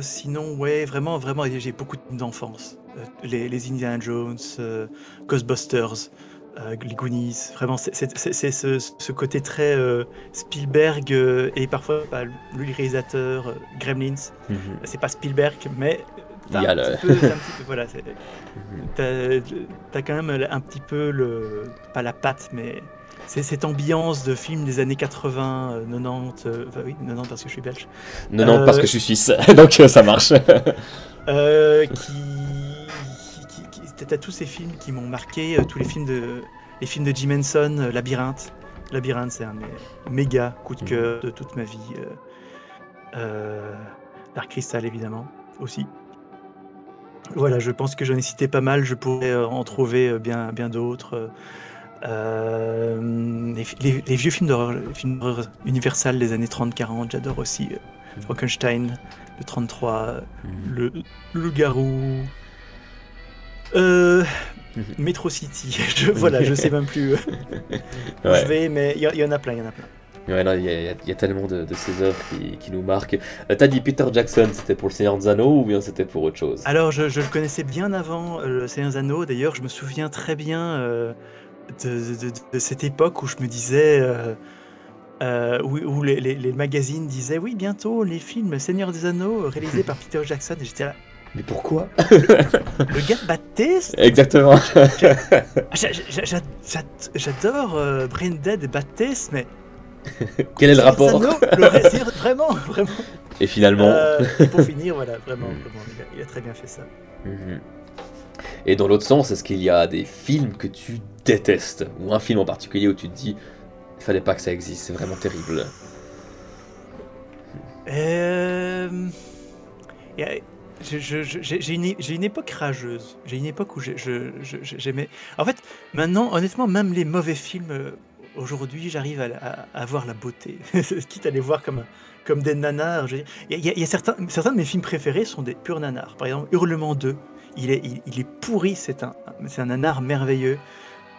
Sinon, ouais, vraiment, vraiment, j'ai beaucoup d'enfance. Les Indiana Jones, Ghostbusters, les Goonies, vraiment, c'est ce côté très Spielberg et parfois bah, lui, le réalisateur, Gremlins. Mhm. C'est pas Spielberg, mais Il y a le... t'as un petit peu, voilà, t'as quand même un petit peu pas la patte, mais c'est cette ambiance de film des années 80, 90, enfin oui, 90 parce que je suis belge, 90 parce euh, que je suis suisse, donc ça marche. t'as tous ces films qui m'ont marqué, tous les films de Jim Henson, Labyrinthe. Labyrinthe, c'est un méga coup de cœur de toute ma vie. Dark Crystal, évidemment, aussi. Voilà, je pense que j'en ai cité pas mal, je pourrais en trouver bien d'autres. Les vieux films d'horreur, les films d'horreur Universal des années 30-40, j'adore aussi. Frankenstein, le 33, le loup-garou. Metro City, voilà, je sais même plus où Ouais. je vais, mais il y en a plein, Ouais, non, il y a tellement de ces œuvres qui nous marquent. T'as dit Peter Jackson, c'était pour Le Seigneur des Anneaux ou bien c'était pour autre chose? Alors, je le connaissais bien avant le Seigneur des Anneaux. D'ailleurs, je me souviens très bien de cette époque où je me disais, où les magazines disaient, oui, bientôt les films Seigneur des Anneaux réalisés par Peter Jackson. Et j'étais là, Mais pourquoi? le gars de Baptiste. Exactement. J'adore Brain Dead et Baptiste, mais Quel est le rapport? Seigneur des Anneaux, vraiment, vraiment. Et finalement... Et pour finir, voilà, vraiment, il a très bien fait ça. Mhm. Et dans l'autre sens, est-ce qu'il y a des films que tu détestes? Ou un film en particulier où tu te dis, il fallait pas que ça existe, c'est vraiment terrible? Y a- j'ai une époque rageuse. J'ai une époque où j'aimais. En fait, maintenant, honnêtement, même les mauvais films, aujourd'hui, j'arrive à voir la beauté. Quitte à les voir comme des nanars. Il y a certains de mes films préférés sont des purs nanars. Par exemple, Hurlement 2. Il est pourri, c'est un nanar merveilleux.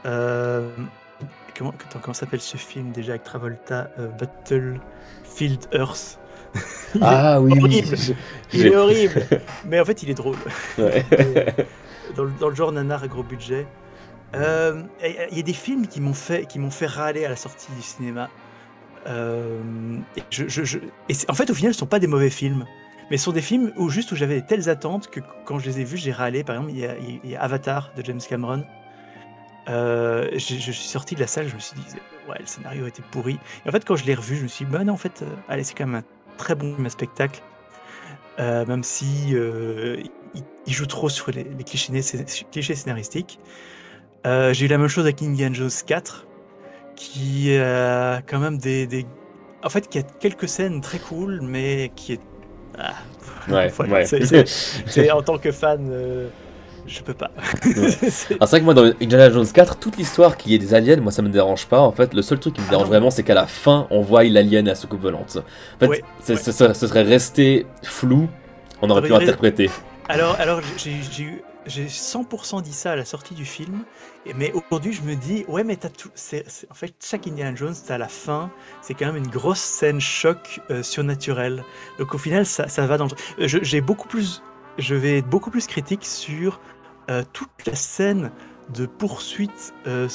Comment s'appelle ce film déjà avec Travolta? Battlefield Earth. Ah oui, oui. Horrible. Il est horrible. Mais en fait, il est drôle. Ouais. Dans le genre nanar à gros budget. Il y a des films qui m'ont fait râler à la sortie du cinéma. En fait, au final, ce ne sont pas des mauvais films. Mais ce sont des films où j'avais telles attentes que quand je les ai vus, j'ai râlé. Par exemple, il y a Avatar de James Cameron. Je suis sorti de la salle, je me suis dit, ouais, le scénario était pourri. Et en fait, quand je l'ai revu, je me suis dit, bah non, en fait, allez, c'est quand même un très bon spectacle. Même si il joue trop sur les clichés scénaristiques. J'ai eu la même chose avec Indiana Jones 4, qui a quand même en fait, qui a quelques scènes très cool, mais qui est... Ouais, voilà, ouais. c'est en tant que fan, je peux pas. Ouais. C'est vrai que moi, dans Indiana Jones 4, toute l'histoire qui est des aliens, moi ça me dérange pas. En fait, le seul truc qui me dérange vraiment, c'est qu'à la fin, on voit l'alien à soucoupe volante. En fait, Ouais, ce serait resté flou, on aurait pu interpréter. Alors j'ai 100% dit ça à la sortie du film, mais aujourd'hui je me dis, ouais, mais t'as tout. En fait, chaque Indiana Jones, à la fin, c'est quand même une grosse scène choc surnaturelle. Donc au final, ça va dans le. Je vais être beaucoup plus critique sur toute la scène de poursuite où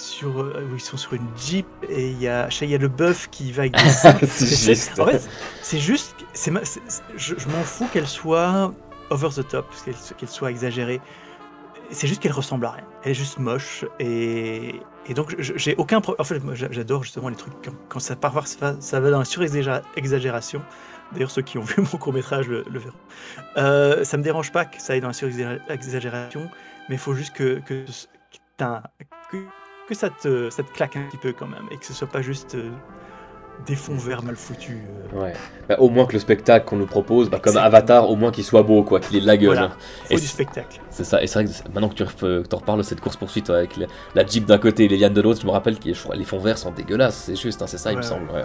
ils sont sur une Jeep et il y a Shia LaBeouf qui va avec des seins. C'est juste. En fait, c'est juste. Je m'en fous qu'elle soit over the top, qu'elle soit exagérée. C'est juste qu'elle ressemble à rien. Elle est juste moche et donc j'ai aucun problème. En fait, moi, j'adore justement les trucs quand ça part, ça va dans la surexagération. D'ailleurs, ceux qui ont vu mon court-métrage le verront. Ça me dérange pas que ça aille dans la surexagération, mais il faut juste que ça te claque un petit peu quand même et que ce soit pas juste des fonds verts mal foutus. Ouais. Bah, au moins que le spectacle qu'on nous propose, comme Avatar, au moins qu'il soit beau, quoi, qu'il ait de la gueule. Voilà, il faut du spectacle. C'est ça. Et c'est vrai que maintenant que tu en reparles de cette course-poursuite avec la Jeep d'un côté et les lianes de l'autre, je me rappelle que les fonds verts sont dégueulasses. C'est juste, c'est ça, il me semble. Ouais.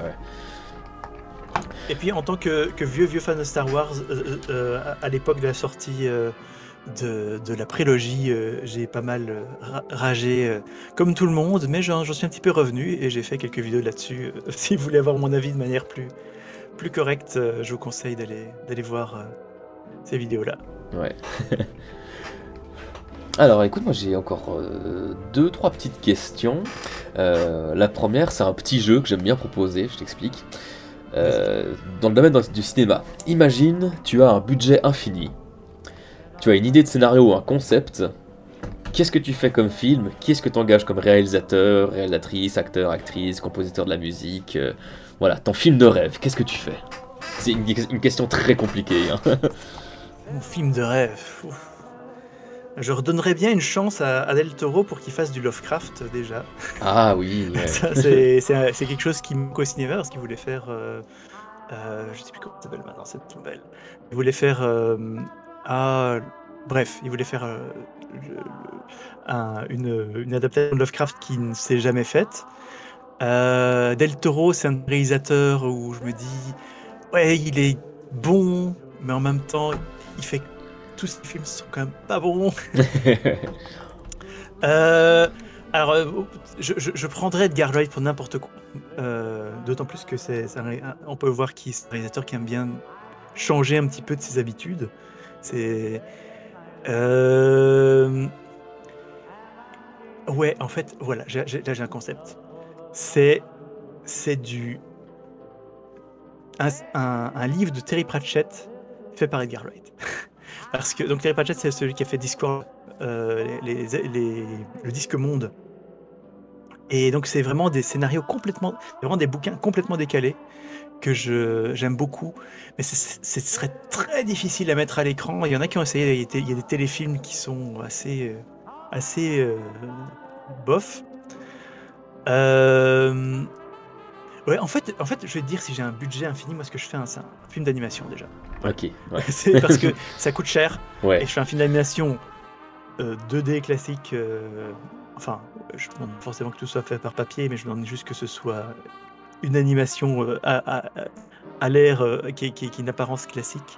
Et puis en tant que vieux fan de Star Wars, à l'époque de la sortie de la prélogie, j'ai pas mal ragé comme tout le monde, mais j'en suis un petit peu revenu et j'ai fait quelques vidéos là-dessus. Si vous voulez avoir mon avis de manière plus correcte, je vous conseille d'aller voir ces vidéos-là. Ouais. Alors écoute, moi j'ai encore 2-3 petites questions. La première, c'est un petit jeu que j'aime bien proposer, je t'explique. Dans le domaine du cinéma, imagine tu as un budget infini, tu as une idée de scénario ou un concept, qu'est-ce que tu fais comme film, qui est-ce que tu engages comme réalisateur, réalisatrice, acteur, actrice, compositeur de la musique, voilà, ton film de rêve, qu'est-ce que tu fais? C'est une question très compliquée. Hein. Mon film de rêve. Ouf. Je redonnerais bien une chance à Del Toro pour qu'il fasse du Lovecraft déjà. Ah oui. Ouais. Ça, c'est quelque chose qui me au cinéma parce qu'il voulait faire. Je sais plus comment ça s'appelle maintenant cette nouvelle. Il voulait faire. Bref, il voulait faire une adaptation de Lovecraft qui ne s'est jamais faite. Del Toro, c'est un réalisateur où je me dis, ouais, il est bon, mais en même temps, il fait tous ces films sont quand même pas bons. Alors, je prendrais Edgar Wright pour n'importe quoi. D'autant plus que on peut voir qu'il est un réalisateur qui aime bien changer un petit peu de ses habitudes. Ouais, en fait, voilà, là j'ai un concept. C'est un livre de Terry Pratchett fait par Edgar Wright. Parce que donc Terry Pratchett, c'est celui qui a fait Discworld, le Disque Monde. Et donc c'est vraiment des scénarios vraiment des bouquins complètement décalés que j'aime beaucoup. Mais ce serait très difficile à mettre à l'écran. Il y en a qui ont essayé. Il y a des téléfilms qui sont assez bof. Ouais, en fait, je vais te dire, si j'ai un budget infini, moi, ce que je fais, c'est un film d'animation déjà. Ok. Ouais. C'est parce que ça coûte cher. Ouais. Et je fais un film d'animation 2D classique enfin, je demande forcément que tout soit fait par papier, mais je demande juste que ce soit une animation à l'air qui est une apparence classique.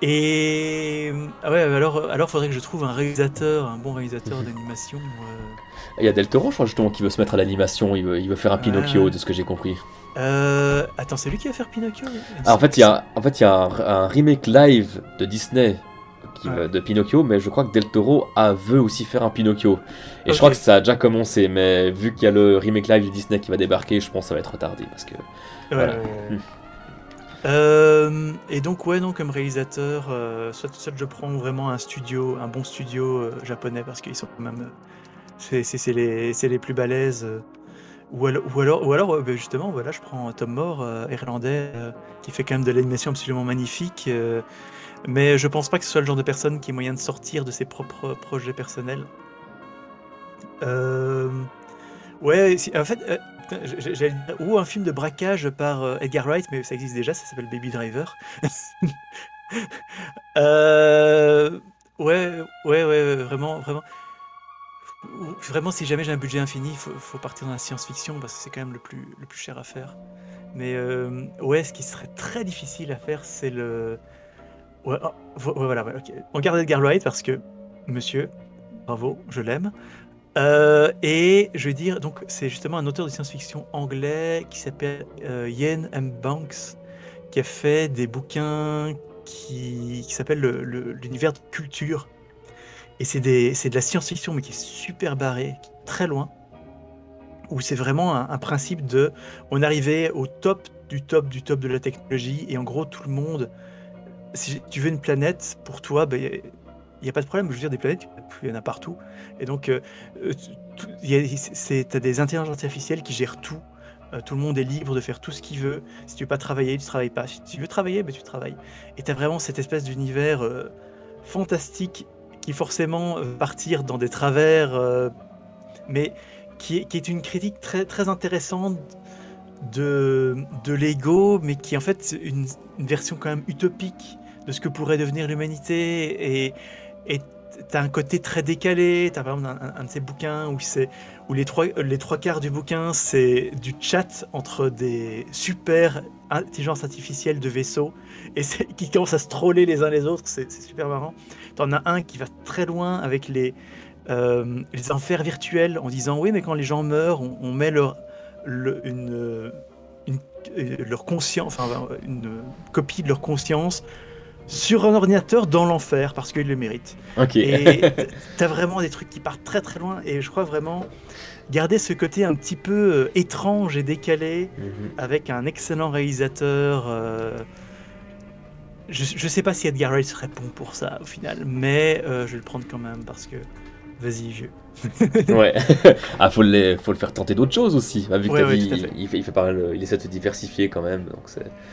Et ah ouais, alors faudrait que je trouve un bon réalisateur d'animation. Il y a Del Toro, je crois justement, qui veut se mettre à l'animation, il veut faire un Pinocchio, Ouais. de ce que j'ai compris. Attends, c'est lui qui va faire Pinocchio? Ah, en fait, il y a un remake live de Disney Ouais. de Pinocchio, mais je crois que Del Toro veut aussi faire un Pinocchio. Et je Ok. crois que ça a déjà commencé, mais vu qu'il y a le remake live de Disney qui va débarquer, je pense que ça va être retardé, parce que Ouais, voilà. ouais, ouais. Et donc ouais, non, comme réalisateur, soit je prends vraiment un bon studio japonais parce qu'ils sont quand même, c'est les plus balèzes. Ou alors, justement, voilà, je prends Tom Moore, irlandais, qui fait quand même de l'animation absolument magnifique. Mais je pense pas que ce soit le genre de personne qui ait moyen de sortir de ses propres projets personnels. Euh, Ouais, en fait, putain, j'allais dire, ou un film de braquage par Edgar Wright, mais ça existe déjà, ça s'appelle Baby Driver. Euh, ouais, vraiment, vraiment. Vraiment, si jamais j'ai un budget infini, faut partir dans la science-fiction parce que c'est quand même le plus cher à faire. Mais ouais, ce qui serait très difficile à faire, c'est le. Ouais, oh, voilà, ouais, ok. On garde Edgar Wright parce que, monsieur, bravo, je l'aime. Et je vais dire, donc c'est justement un auteur de science-fiction anglais qui s'appelle Ian M. Banks, qui a fait des bouquins qui s'appellent l'univers de culture. Et c'est de la science-fiction, mais qui est super barré, qui est très loin, où c'est vraiment un principe de, on arrivait au top du top du top de la technologie, et en gros tout le monde, si tu veux une planète, pour toi, ben, il n'y a pas de problème, je veux dire, des planètes, il y en a partout. Et donc, t'as des intelligences artificielles qui gèrent tout. Tout le monde est libre de faire tout ce qu'il veut. Si tu veux pas travailler, tu travailles pas. Si tu veux travailler, ben, tu travailles. Et tu as vraiment cette espèce d'univers fantastique qui forcément va partir dans des travers, mais qui est une critique très, très intéressante de l'ego, mais qui est en fait une version quand même utopique de ce que pourrait devenir l'humanité. Et t'as un côté très décalé. T'as par exemple un de ces bouquins où les trois quarts du bouquin, c'est du chat entre des super intelligences artificielles de vaisseaux et qui commencent à se troller les uns les autres. C'est super marrant. T'en as un qui va très loin avec les enfers virtuels en disant oui, mais quand les gens meurent, on met le- une- leur conscience, enfin une copie de leur conscience sur un ordinateur dans l'enfer parce qu'ils le méritent. Ok. Et t'as vraiment des trucs qui partent très très loin. Et je crois vraiment garder ce côté un petit peu étrange et décalé Mhm. avec un excellent réalisateur. Je sais pas si Edgar Wright serait bon pour ça au final, mais je vais le prendre quand même parce que vas-y vieux. Ouais. Ah, faut le faire tenter d'autres choses aussi. Bah, vu que Ouais, t'as ouais, tout à dit, fait. il fait pas mal, il essaie de se diversifier quand même, donc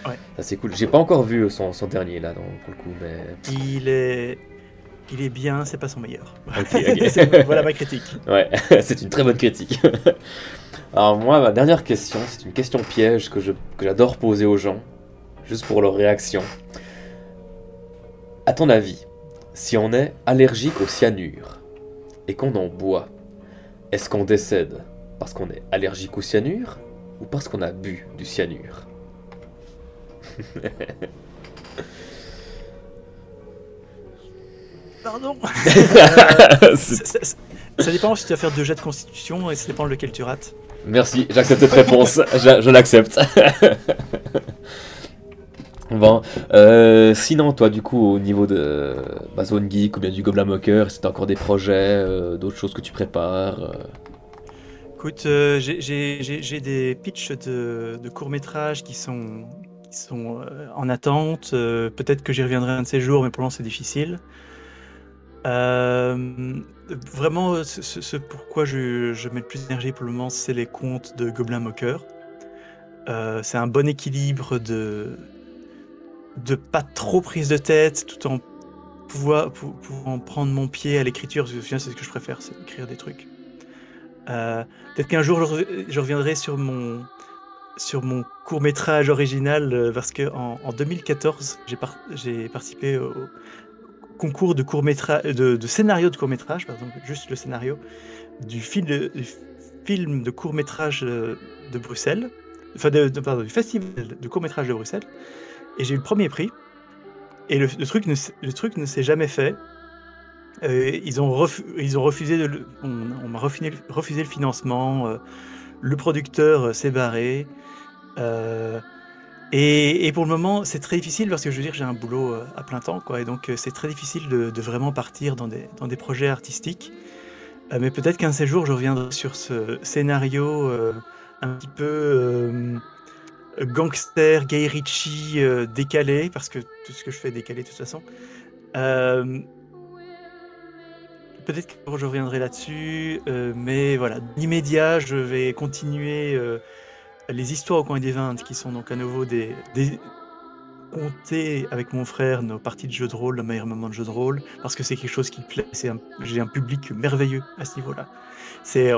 Ouais. ça c'est cool. J'ai pas encore vu son dernier là, pour le coup, mais. Il est, il est bien, c'est pas son meilleur. Ok, ok. Voilà ma critique. Ouais, c'est une très bonne critique. Alors moi, ma dernière question, c'est une question piège que j'adore poser aux gens, juste pour leur réaction. À ton avis, si on est allergique au cyanure et qu'on en boit, est-ce qu'on décède parce qu'on est allergique au cyanure ou parce qu'on a bu du cyanure? Pardon. C'est- Ça dépend si tu vas faire 2 jets de constitution et ça dépend lequel tu rates. Merci, j'accepte cette réponse, je l'accepte. Bon, sinon toi du coup au niveau de Zone Geek ou bien du Gobelin Moqueur, c'est encore des projets, d'autres choses que tu prépares Écoute, j'ai des pitchs de courts-métrages qui sont en attente. Peut-être que j'y reviendrai un de ces jours, mais pour l'instant c'est difficile. Vraiment, ce pourquoi je mets le plus d'énergie pour le moment, c'est les contes de Gobelin Moqueur. C'est un bon équilibre de pas trop prise de tête, tout en pouvant prendre mon pied à l'écriture, parce que au final, c'est ce que je préfère, c'est écrire des trucs. Peut-être qu'un jour, je reviendrai sur mon court-métrage original, parce que en 2014, j'ai participé concours de court-métrage, de scénario de court-métrage, par exemple, juste le scénario, du film de court-métrage de Bruxelles, enfin, pardon, du festival de court-métrage de Bruxelles, et j'ai eu le premier prix, et le truc ne s'est jamais fait. Ils ont refusé on m'a refusé le financement, le producteur s'est barré, et pour le moment, c'est très difficile parce que je veux dire, j'ai un boulot à plein temps, quoi, et donc c'est très difficile de vraiment partir dans des projets artistiques. Mais peut-être qu'un de ces jours, je reviendrai sur ce scénario un petit peu gangster, Guy Ritchie décalé, parce que tout ce que je fais est décalé de toute façon. Peut-être que je reviendrai là-dessus, mais voilà, l'immédiat, je vais continuer les histoires au coin des 20, qui sont donc à nouveau compter avec mon frère nos parties de jeux de rôle, le meilleur moment de jeu de rôle, parce que c'est quelque chose qui plaît. J'ai un public merveilleux à ce niveau-là.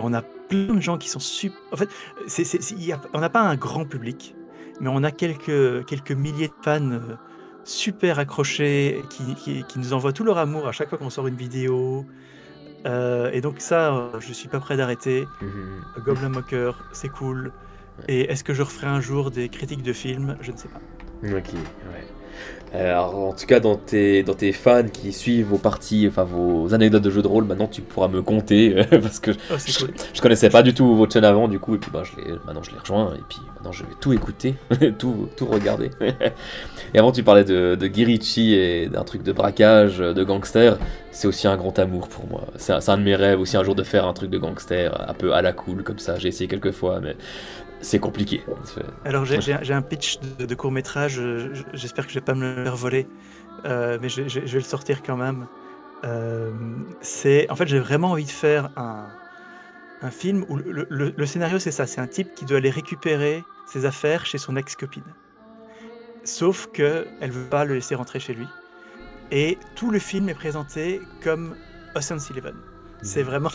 On a plein de gens qui sont super. En fait, on n'a pas un grand public, mais on a quelques milliers de fans super accrochés qui nous envoient tout leur amour à chaque fois qu'on sort une vidéo. Et donc ça, je suis pas prêt d'arrêter. Goblin Mocker, c'est cool. Et est-ce que je referai un jour des critiques de films? Je ne sais pas. Ok, ouais. Alors, en tout cas, dans tes fans qui suivent vos parties, enfin vos anecdotes de jeux de rôle, maintenant tu pourras me compter parce que cool. je connaissais pas du tout votre chaîne avant, du coup, et puis maintenant je les rejoins, et puis maintenant je vais tout écouter, tout regarder. Et avant, tu parlais de Guy Ritchie et d'un truc de braquage, de gangster. C'est aussi un grand amour pour moi. C'est un de mes rêves aussi un jour de faire un truc de gangster, un peu à la cool comme ça. J'ai essayé quelques fois, mais c'est compliqué. Alors j'ai un pitch de court-métrage, j'espère que je vais pas me le faire voler, mais je vais le sortir quand même. En fait, j'ai vraiment envie de faire un film où le scénario, c'est ça, c'est un type qui doit aller récupérer ses affaires chez son ex-copine. Sauf qu'elle veut pas le laisser rentrer chez lui. Et tout le film est présenté comme Ocean's 11. C'est vraiment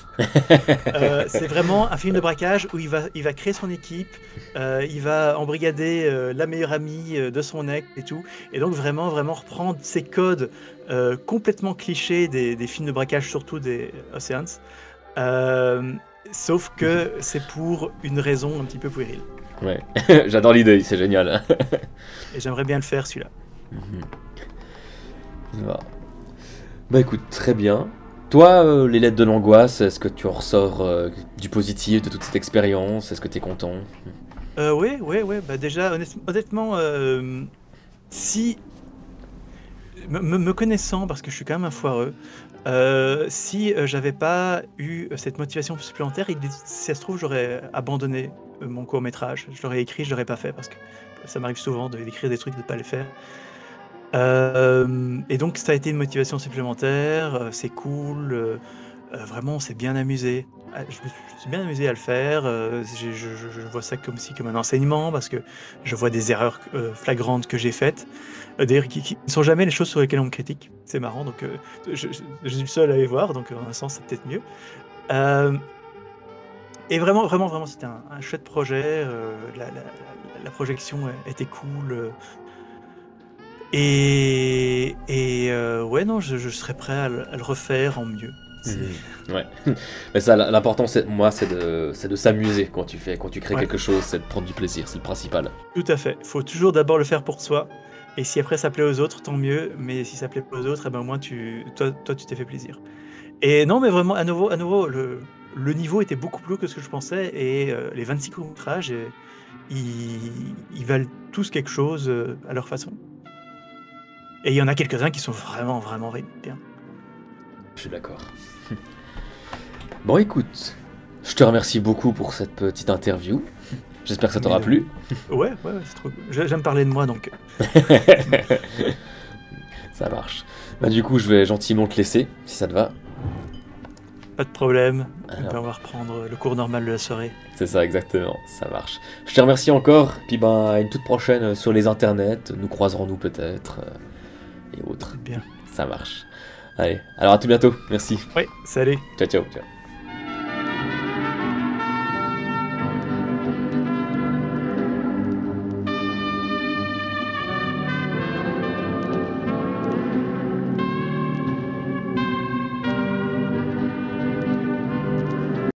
un film de braquage où il va créer son équipe, il va embrigader la meilleure amie de son ex et tout, et donc vraiment reprendre ces codes complètement clichés des films de braquage, surtout des Oceans, sauf que c'est pour une raison un petit peu puérile. Ouais, j'adore l'idée, c'est génial. Et j'aimerais bien le faire celui-là. Bah écoute, très bien. Toi, les lettres de l'angoisse, est-ce que tu en ressors du positif de toute cette expérience? Est-ce que tu es content? Oui, bah déjà, honnêtement, si... Me connaissant, parce que je suis quand même un foireux, si j'avais pas eu cette motivation supplémentaire, si ça se trouve, j'aurais abandonné mon court-métrage. Je l'aurais écrit, je l'aurais pas fait, parce que ça m'arrive souvent d'écrire des trucs, de pas les faire. Et donc ça a été une motivation supplémentaire, c'est cool, vraiment on s'est bien amusé. Je me suis bien amusé à le faire, je vois ça comme un enseignement, parce que je vois des erreurs flagrantes que j'ai faites, d'ailleurs qui ne sont jamais les choses sur lesquelles on me critique. C'est marrant, donc je suis le seul à les voir, donc en un sens c'est peut-être mieux. Et vraiment c'était un chouette projet, la projection était cool. Et ouais, non, je serais prêt à le refaire en mieux. Ouais. Mais ça, l'important, c'est de s'amuser quand tu crées quelque chose, c'est de prendre du plaisir, c'est le principal. Tout à fait. Il faut toujours d'abord le faire pour soi. Et si après ça plaît aux autres, tant mieux. Mais si ça plaît pas aux autres, au moins toi, tu t'es fait plaisir. Et non, mais vraiment, à nouveau, le niveau était beaucoup plus haut que ce que je pensais. Et les 26 courts-métrages, ils valent tous quelque chose à leur façon. Et il y en a quelques-uns qui sont vraiment bien. Je suis d'accord. Bon, écoute, je te remercie beaucoup pour cette petite interview. J'espère que ça t'aura plu. Ouais, c'est trop cool. J'aime parler de moi, donc... Ça marche. Bah, du coup, je vais gentiment te laisser, si ça te va. Pas de problème. On va reprendre le cours normal de la soirée. C'est ça, exactement. Ça marche. Je te remercie encore. Puis, à une toute prochaine sur les internets. Nous croiserons-nous peut-être. Et autres. Bien. Ça marche. Allez, alors à tout bientôt. Merci. Oui, salut. Ciao.